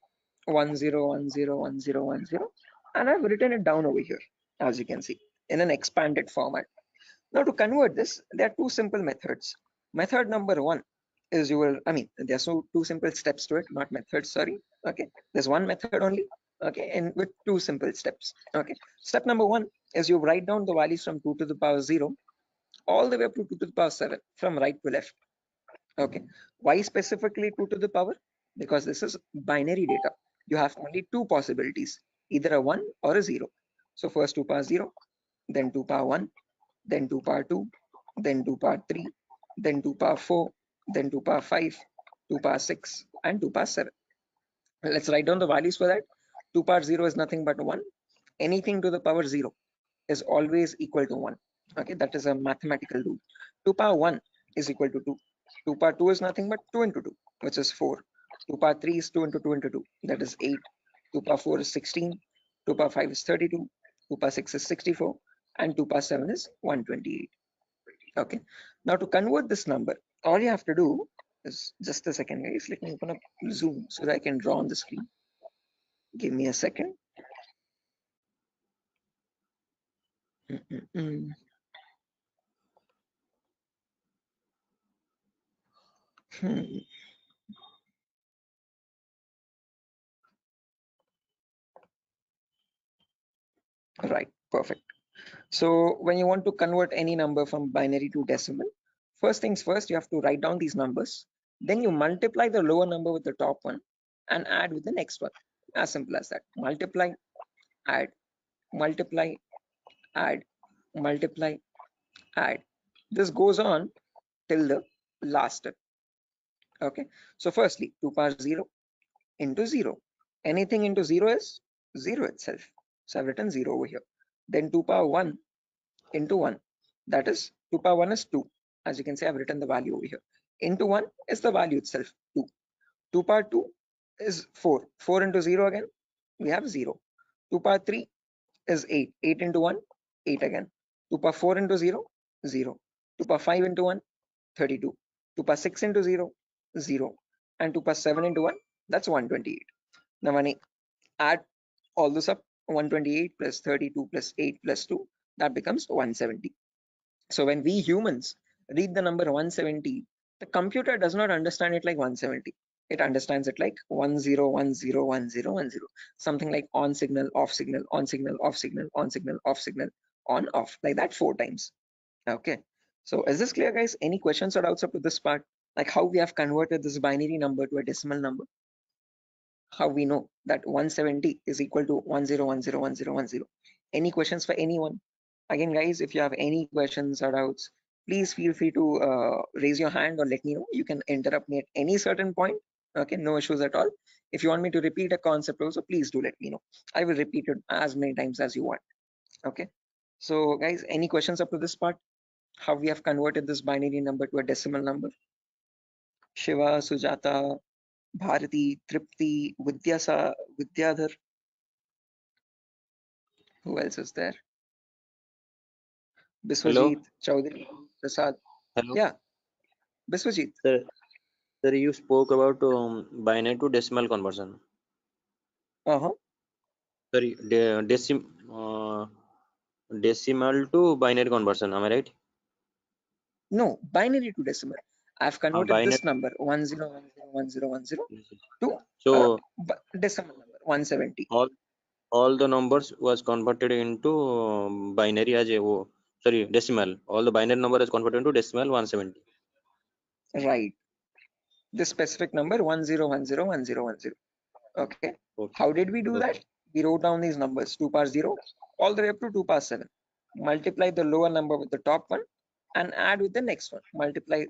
10101010, and I've written it down over here, as you can see, in an expanded format. Now to convert this, there are 2 simple methods. Method number 1 is there's two simple steps to it, not methods, sorry. Okay, there's one method only. Okay, and with two simple steps. Okay, step number one is you write down the values from 2 to the power 0 all the way up to 2 to the power 7 from right to left. Okay, why specifically 2 to the power? Because this is binary data. You have only two possibilities, either a 1 or a 0. So first 2 power 0, then 2 power 1, then 2 power 2, then 2 power 3, then 2 power 4, then 2 power 5, 2 power 6, and 2 power 7. Let's write down the values for that. 2 power 0 is nothing but 1. Anything to the power 0 is always equal to 1. Okay, that is a mathematical rule. 2 power 1 is equal to 2. 2 power 2 is nothing but 2 into 2, which is 4. 2 power 3 is 2 into 2 into 2, that is 8. 2 power 4 is 16. 2 power 5 is 32. 2 power 6 is 64. And 2 power 7 is 128. Okay, now to convert this number, all you have to do is, just a second guys, let me open up Zoom so that I can draw on the screen. Give me a second. Right, perfect. So when you want to convert any number from binary to decimal, first things first, you have to write down these numbers. Then you multiply the lower number with the top one and add with the next one. As simple as that. Multiply, add, multiply, add, multiply, add. This goes on till the last step. Okay. So firstly, 2 power 0 into 0. Anything into 0 is 0 itself. So I've written 0 over here. Then 2 power 1 into 1. That is 2 power 1 is 2. As you can see, I've written the value over here. Into 1 is the value itself, 2. 2 power 2 is 4. 4 into 0 again, we have 0. 2 power 3 is 8. 8 into 1, 8 again. 2 power 4 into 0, 0. 2 power 5 into 1, 32. 2 power 6 into 0, 0. And 2 power 7 into 1, that's 128. Now when I add all this up, 128 plus 32 plus 8 plus 2, that becomes 170. So when we humans read the number 170, the computer does not understand it like 170. It understands it like 10101010, something like on signal, off signal, on signal, off signal, on signal, off signal, on, off, like that 4 times. Okay. So is this clear, guys? Any questions or doubts up to this part? Like how we have converted this binary number to a decimal number? How we know that 170 is equal to 10101010? Any questions for anyone? Again, guys, if you have any questions or doubts, please feel free to raise your hand or let me know. You can interrupt me at any certain point. Okay, no issues at all. If you want me to repeat a concept also, please do let me know. I will repeat it as many times as you want. Okay, so guys, any questions up to this part? How we have converted this binary number to a decimal number? Shiva, Sujata, Bharati, Tripti, Vidyadhar. Who else is there? Hello. Biswajit, Chaudhary, Prasad. Hello. Yeah, Biswajit. Sir, you spoke about binary to decimal conversion. Sorry, decimal to binary conversion. Am I right? No, binary to decimal. I've converted Binary. this number 10101010 to So decimal number 170. all the numbers was converted into binary as a decimal. All the binary number is converted into decimal 170. Right. This specific number 10101010. Okay. How did we do that? We wrote down these numbers 2 power 0 all the way up to 2 power 7. Multiply the lower number with the top one and add with the next one. Multiply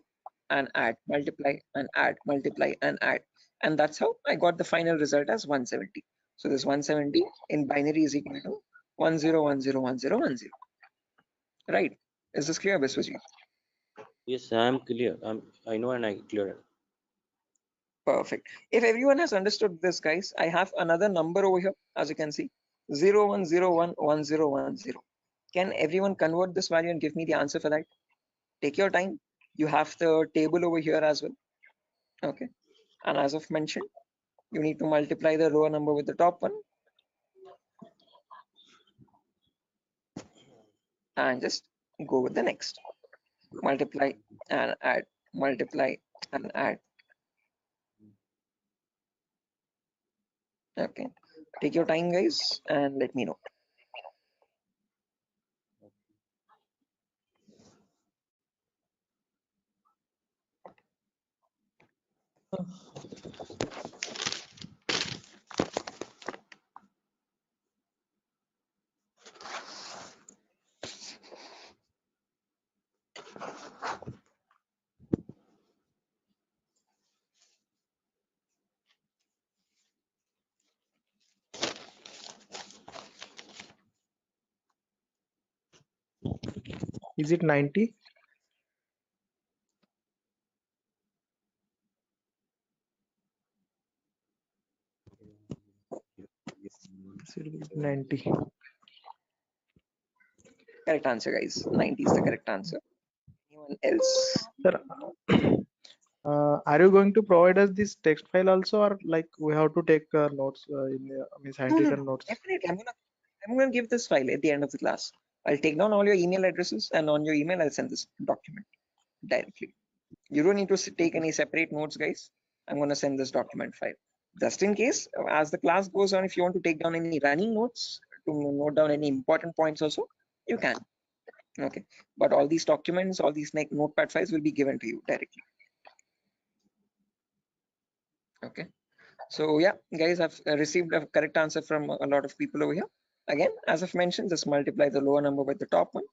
and add, multiply and add, multiply and add. And that's how I got the final result as 170. So this 170 in binary is equal to 10101010. Right. Is this clear, Biswajit? Yes, I am clear. I know and I clear. Perfect. If everyone has understood this, guys, I have another number over here, as you can see, 01011010. Can everyone convert this value and give me the answer for that? Take your time. You have the table over here as well. Okay. And as I've mentioned, you need to multiply the lower number with the top one. And just go with the next. Multiply and add, multiply and add. Okay. Take your time, guys, and let me know. Is it 90? Should be 90. Correct answer, guys. 90 is the correct answer. Anyone else? Sir, are you going to provide us this text file also, or like we have to take notes means No, handwritten notes? definitely. I'm gonna give this file at the end of the class. I'll take down all your email addresses, and on your email, I'll send this document directly. You don't need to take any separate notes, guys. I'm gonna send this document file. Just in case, as the class goes on, if you want to take down any running notes to note down any important points also, you can. Okay, but all these documents, all these notepad files will be given to you directly. Okay, so yeah, guys, I've received a correct answer from a lot of people over here. Again, as I've mentioned, just multiply the lower number with the top one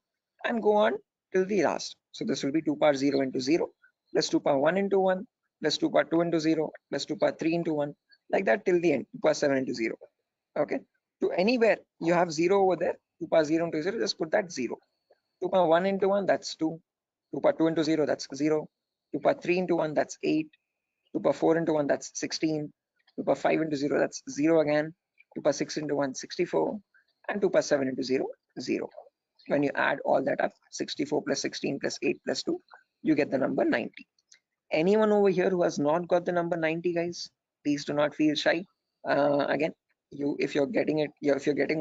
and go on till the last. So this will be 2 power 0 into 0 plus 2 power 1 into 1 plus 2 power 2 into 0 plus 2 power 3 into 1, like that till the end, 2 power 7 into 0. Okay, to anywhere you have 0 over there, 2 power 0 into 0, just put that 0. 2 power 1 into 1, that's 2. 2 power 2 into 0, that's 0. 2 power 3 into 1, that's 8. 2 power 4 into 1, that's 16. 2 power 5 into 0, that's 0 again. 2 power 6 into 1, 64. And 2 power 7 into 0, 0. When you add all that up, 64 plus 16 plus 8 plus 2, you get the number 90. Anyone over here who has not got the number 90, guys, please do not feel shy. Again, if you're getting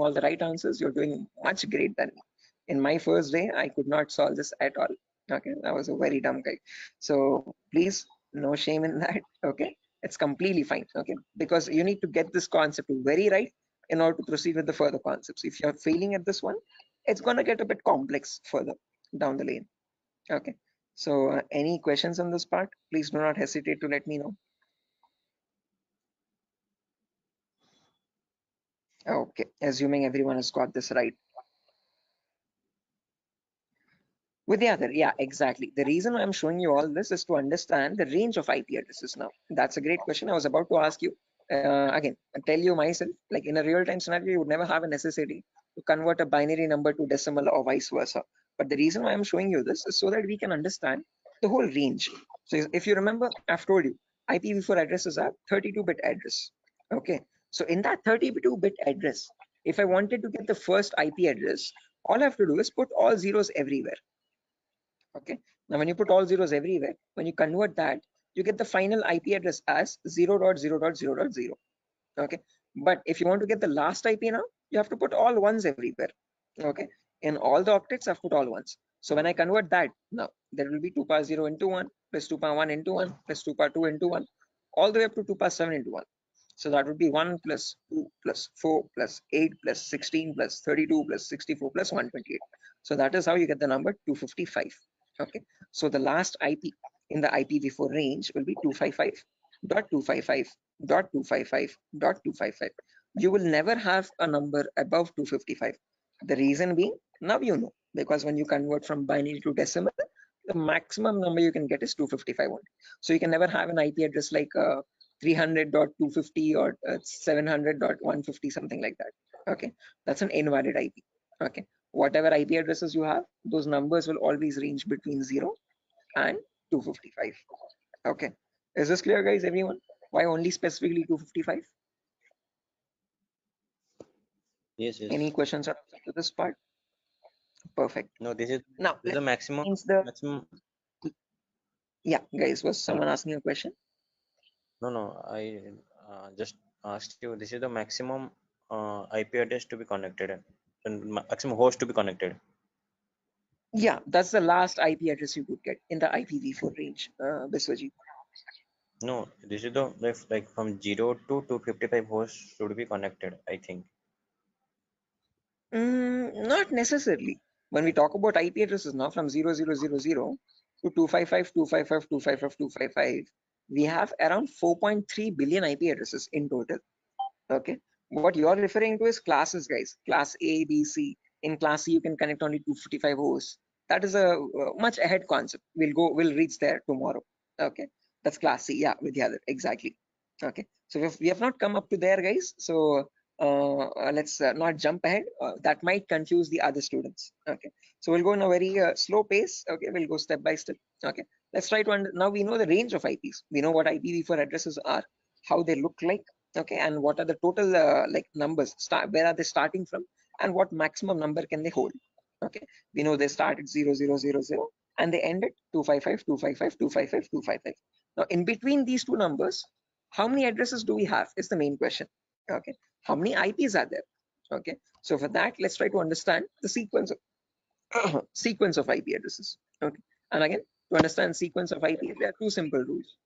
all the right answers, you're doing much great than me. In my first day, I could not solve this at all. Okay, I was a very dumb guy. So please, no shame in that. Okay, it's completely fine. Okay, because you need to get this concept very right in order to proceed with the further concepts. If you're failing at this one, it's gonna get a bit complex further down the lane. Okay, so any questions on this part, please do not hesitate to let me know. Okay, assuming everyone has got this right. With the other, yeah, exactly. The reason I'm showing you all this is to understand the range of IP addresses now. That's a great question. I was about to ask you. Again, I tell you myself, like in a real-time scenario, you would never have a necessity to convert a binary number to decimal or vice versa. But the reason why I'm showing you this is so that we can understand the whole range. So if you remember, I've told you, IPv4 addresses are 32-bit address. Okay, so in that 32-bit address, if I wanted to get the first IP address, all I have to do is put all zeros everywhere. Okay, now when you put all zeros everywhere, when you convert that, you get the final IP address as 0.0.0.0. Okay, but if you want to get the last IP now, you have to put all ones everywhere. Okay, in all the octets, I've put all ones. So when I convert that, now there will be 2 power 0 into 1 plus 2 power 1 into 1 plus 2 power 2 into 1, all the way up to 2 power 7 into 1. So that would be 1 plus 2 plus 4 plus 8 plus 16 plus 32 plus 64 plus 128. So that is how you get the number 255. Okay, so the last IP in the IPv4 range will be 255.255.255.255. You will never have a number above 255. The reason being, now you know, because when you convert from binary to decimal, the maximum number you can get is 255 only. So you can never have an IP address like 300.250 or 700.150, something like that. Okay, that's an invalid IP. Okay, whatever IP addresses you have, those numbers will always range between 0 and 255. Okay, is this clear, guys? Everyone, why only specifically 255? Yes, yes. Any questions up to this part? Perfect. No, this is Now the maximum. Maximum. Yeah, guys, was someone asking a question? No, I just asked you. This is the maximum IP address to be connected and maximum host to be connected. Yeah, that's the last IP address you could get in the IPv4 range, Biswajit. No, this is the like from 0 to 255 hosts should be connected, I think. Not necessarily. When we talk about IP addresses now from 0000 to 255, 255, 255, 255, we have around 4.3 billion IP addresses in total. Okay. What you're referring to is classes, guys. Class A, B, C. In class C, you can connect only 255 hosts. That is a much ahead concept. We'll reach there tomorrow. Okay. That's class C. Yeah, Vidyadhar. Exactly. Okay. So we have not come up to there, guys. So let's not jump ahead. That might confuse the other students. Okay. So we'll go in a very slow pace. Okay. We'll go step by step. Okay. Let's try to now we know the range of IPs. We know what IPv4 addresses are, how they look like. Okay, and what are the total like numbers, where are they starting from, and what maximum number can they hold. Okay, we know they start at 0000 and they end at 255, 255, 255, 255. Now in between these two numbers, how many addresses do we have is the main question. Okay, how many IPs are there? Okay, so for that, let's try to understand the sequence of sequence of IP addresses. Okay, and again, to understand sequence of IP, there are two simple rules.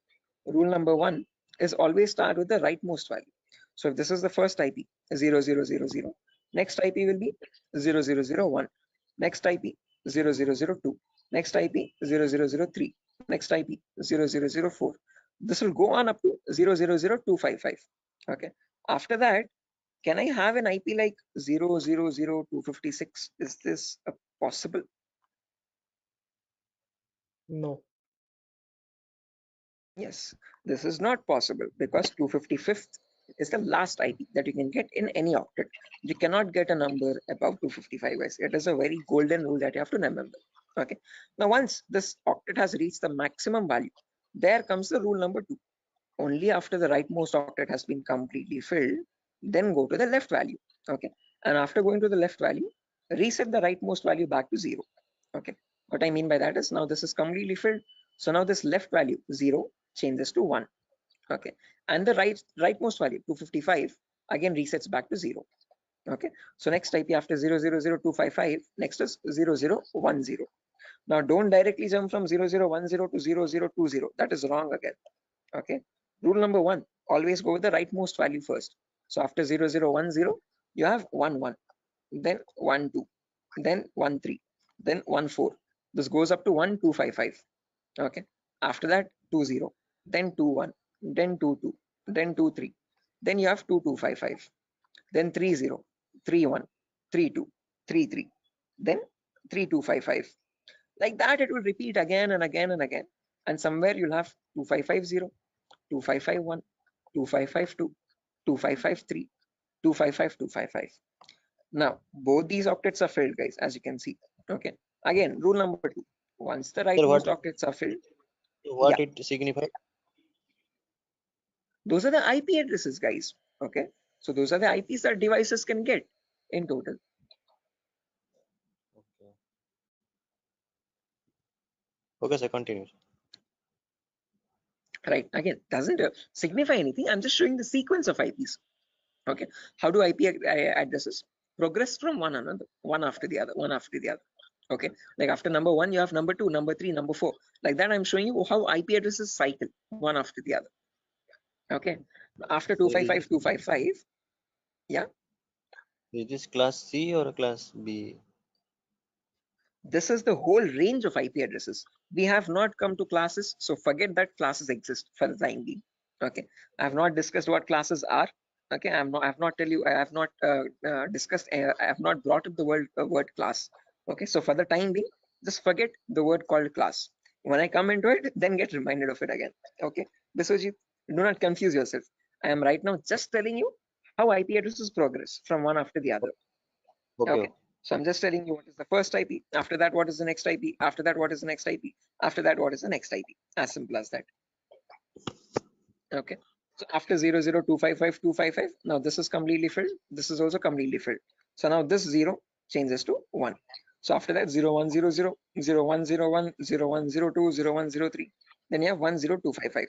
Rule number one is always start with the rightmost value. So if this is the first IP, 0000, next IP will be 0001, next IP 0002, next IP 0003, next IP 0004. This will go on up to 000255. Okay. After that, can I have an IP like 000256? Is this possible? No. Yes, this is not possible because 255th is the last IP that you can get in any octet. You cannot get a number above 255, guys. It is a very golden rule that you have to remember. Okay. Now, once this octet has reached the maximum value, there comes the rule number two. Only after the rightmost octet has been completely filled, then go to the left value. Okay. And after going to the left value, reset the rightmost value back to 0. Okay. What I mean by that is now this is completely filled. So now this left value 0 changes to 1. Okay. And the rightmost value 255 again resets back to 0. Okay. So next IP after 000255, next is 0010. Now don't directly jump from 0010 to 0020. That is wrong again. Okay. Rule number one, always go with the rightmost value first. So after 0010, you have 11, then 12, then 13, then 14. This goes up to 1255. Okay. After that, 20, then 21, then 22, then 23. Then you have 2255, then 30, 31, 32, 33, then 3255. Like that, it will repeat again and again and again. And somewhere you'll have 2550, 2551, 2552, 2553, 255, 255. Now, both these octets are filled, guys, as you can see. Okay. Again, rule number two. Once the Sir, rightmost octets are filled, what yeah, it signifies? those are the IP addresses, guys. Okay. So those are the IPs that devices can get in total. Okay. Okay, sir, continue. Right. Again, doesn't signify anything. I'm just showing the sequence of IPs. Okay. How do IP addresses progress from one another, one after the other, one after the other? Okay. Like after number one, you have number two, number three, number four. Like that, I'm showing you how IP addresses cycle one after the other. Okay. After So 255, 255. Yeah. is this class C or class B? This is the whole range of IP addresses. We have not come to classes, so forget that classes exist for the time being. Okay, I have not discussed what classes are. Okay, I have not discussed. I have not brought up the word class. Okay, so for the time being, just forget the word called class. When I come into it, then get reminded of it again. Okay, Biswajit, do not confuse yourself. I am right now just telling you how IP addresses progress from one after the other. Okay. Okay. So I'm just telling you what is the first IP. After that, what is the next IP? After that, what is the next IP? After that, what is the next IP? As simple as that. Okay. So after 00255, now this is completely filled. This is also completely filled. So now this 0 changes to 1. So after that, 0100, 0101, 0102, 0103. Then you have 10255.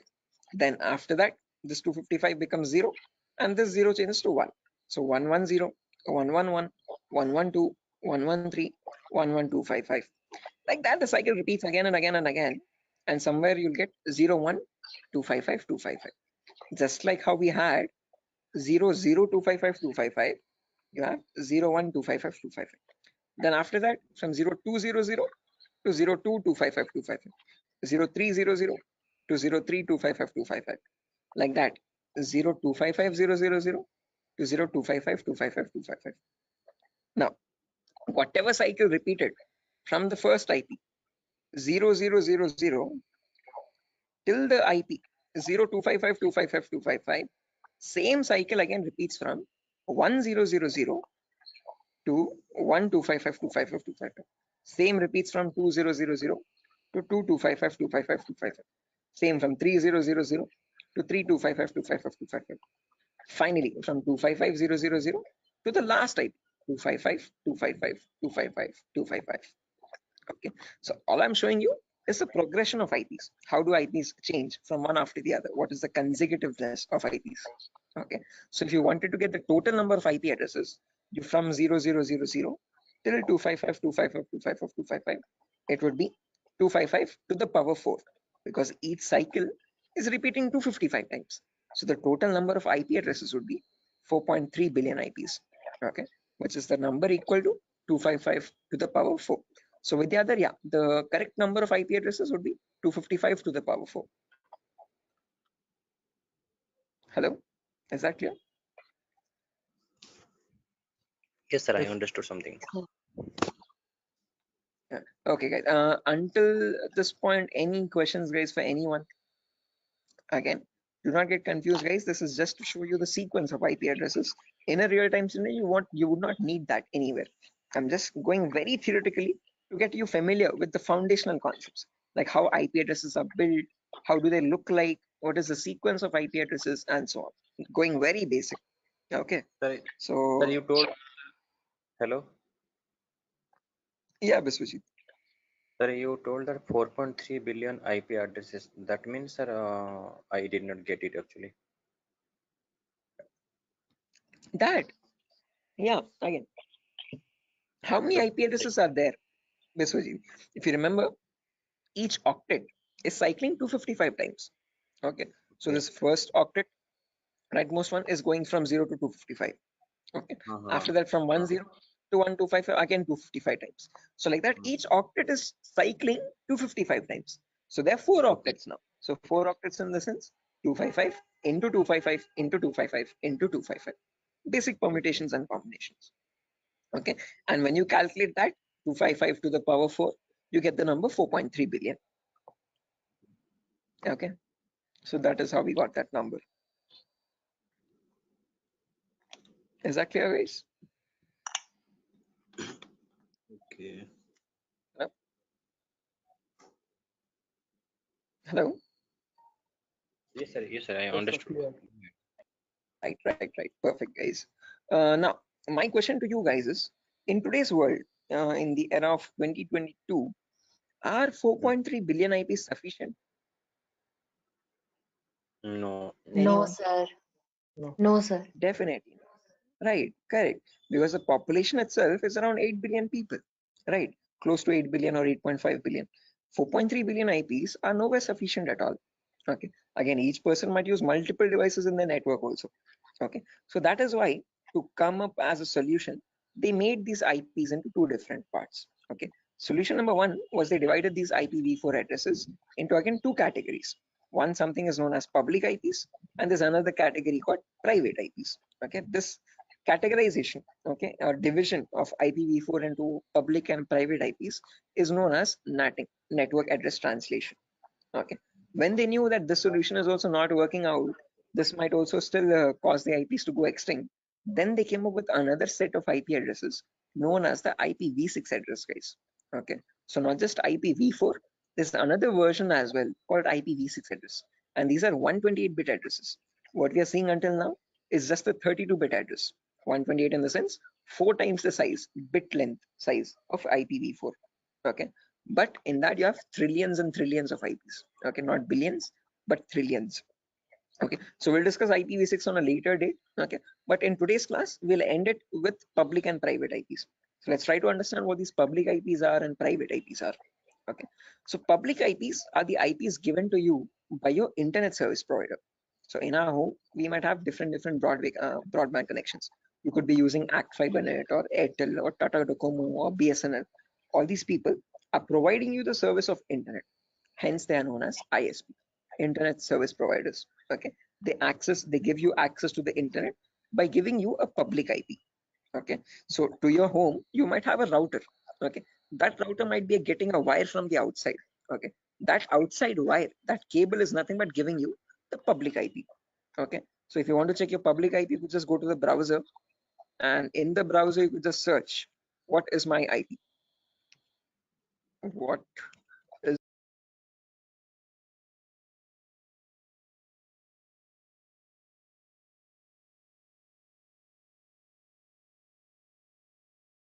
Then after that, this 255 becomes 0 and this 0 changes to 1. So 110, 111, 112, 113, 11255. Like that, the cycle repeats again and again and again. And somewhere you'll get 01 255.255. Just like how we had 0.0255.255, you have 0.1.255.255. Then after that, from 0.200 to 0.2255255, 0.300 to 0.3255255, like that, 0.255000 to 0.255255255. Now, whatever cycle repeated from the first IP 0000 till the IP 0.255255255, same cycle again repeats from 1000 to 1.255255255. Same repeats from 2000 to 2.255255255. Same from 3000 to 3.255255255. Finally, from 2.55000 to the last IP 2.55.255.255.255. Okay, so all I'm showing you is the progression of IPs. How do IPs change from one after the other? What is the consecutiveness of IPs? Okay, so if you wanted to get the total number of IP addresses, you from 0000 till 255.255.255.255, it would be 255 to the power 4, because each cycle is repeating 255 times. So the total number of IP addresses would be 4.3 billion IPs. Okay, which is the number equal to 255 to the power 4. So with the other, yeah, the correct number of IP addresses would be 255 to the power 4. Hello, is that clear? Yes, sir. I Yes. understood something. Yeah. Okay, guys. Until this point, any questions, guys, for anyone? Again, do not get confused, guys. This is just to show you the sequence of IP addresses. In a real-time scenario, you would not need that anywhere. I'm just going very theoretically to get you familiar with the foundational concepts, like how IP addresses are built, how do they look like, what is the sequence of IP addresses, and so on. Going very basic. Okay. Sir, So sir, you told. Hello. yeah, Biswajit. Sir, you told that 4.3 billion IP addresses. That means, sir, I did not get it actually. That, yeah, again, how many IP addresses are there, Biswajit? If you remember, each octet is cycling 255 times. Okay, so this first octet, rightmost one, is going from 0 to 255. Okay, after that from 10 to 1255, again 255 times. So like that, each octet is cycling 255 times. So there are 4 octets now. So 4 octets in the sense 255 into 255 into 255 into 255. Basic permutations and combinations. Okay, and when you calculate that 255 to the power 4, you get the number 4.3 billion. Okay, so that is how we got that number. Is that clear, guys? Okay. Hello? Hello? Yes, sir. Yes, sir. I Yes, sir, understood. clear. Right. Perfect, guys. Now, my question to you guys is, in today's world, in the era of 2022, are 4.3 billion IPs sufficient? No. No, Anyone? sir. No. No, sir. Definitely. Right, correct. Because the population itself is around 8 billion people, right? Close to 8 billion or 8.5 billion. 4.3 billion IPs are nowhere sufficient at all. Okay. Again, each person might use multiple devices in the network also. Okay. So that is why, to come up as a solution, they made these IPs into 2 different parts. Okay. Solution number 1 was they divided these IPv4 addresses into again 2 categories. One, something is known as public IPs, and there's another category called private IPs. Okay. This categorization, okay, or division of IPv4 into public and private IPs is known as NATing, network address translation. Okay, when they knew that this solution is also not working out, this might also still cause the IPs to go extinct, then they came up with another set of IP addresses known as the IPv6 address, guys. Okay, so not just IPv4, there's another version as well called IPv6 address, and these are 128-bit addresses. What we are seeing until now is just the 32-bit address. 128 in the sense 4 times the size, bit length size of IPv4. Okay, but in that you have trillions and trillions of IPs. Okay, not billions, but trillions. Okay, so we'll discuss IPv6 on a later date. Okay, but in today's class, we'll end it with public and private IPs. So let's try to understand what these public IPs are and private IPs are. Okay, so public IPs are the IPs given to you by your internet service provider. So in our home, we might have different broadband connections. You could be using Act FiberNet or Airtel or Tata Docomo or BSNL. All these people are providing you the service of internet. Hence, they are known as ISP, internet service providers. Okay, they give you access to the internet by giving you a public IP. Okay, so to your home, you might have a router. Okay, that router might be getting a wire from the outside. Okay, that outside wire, that cable is nothing but giving you the public IP. Okay, so if you want to check your public IP, you could just go to the browser, and in the browser you could just search what is my IP. What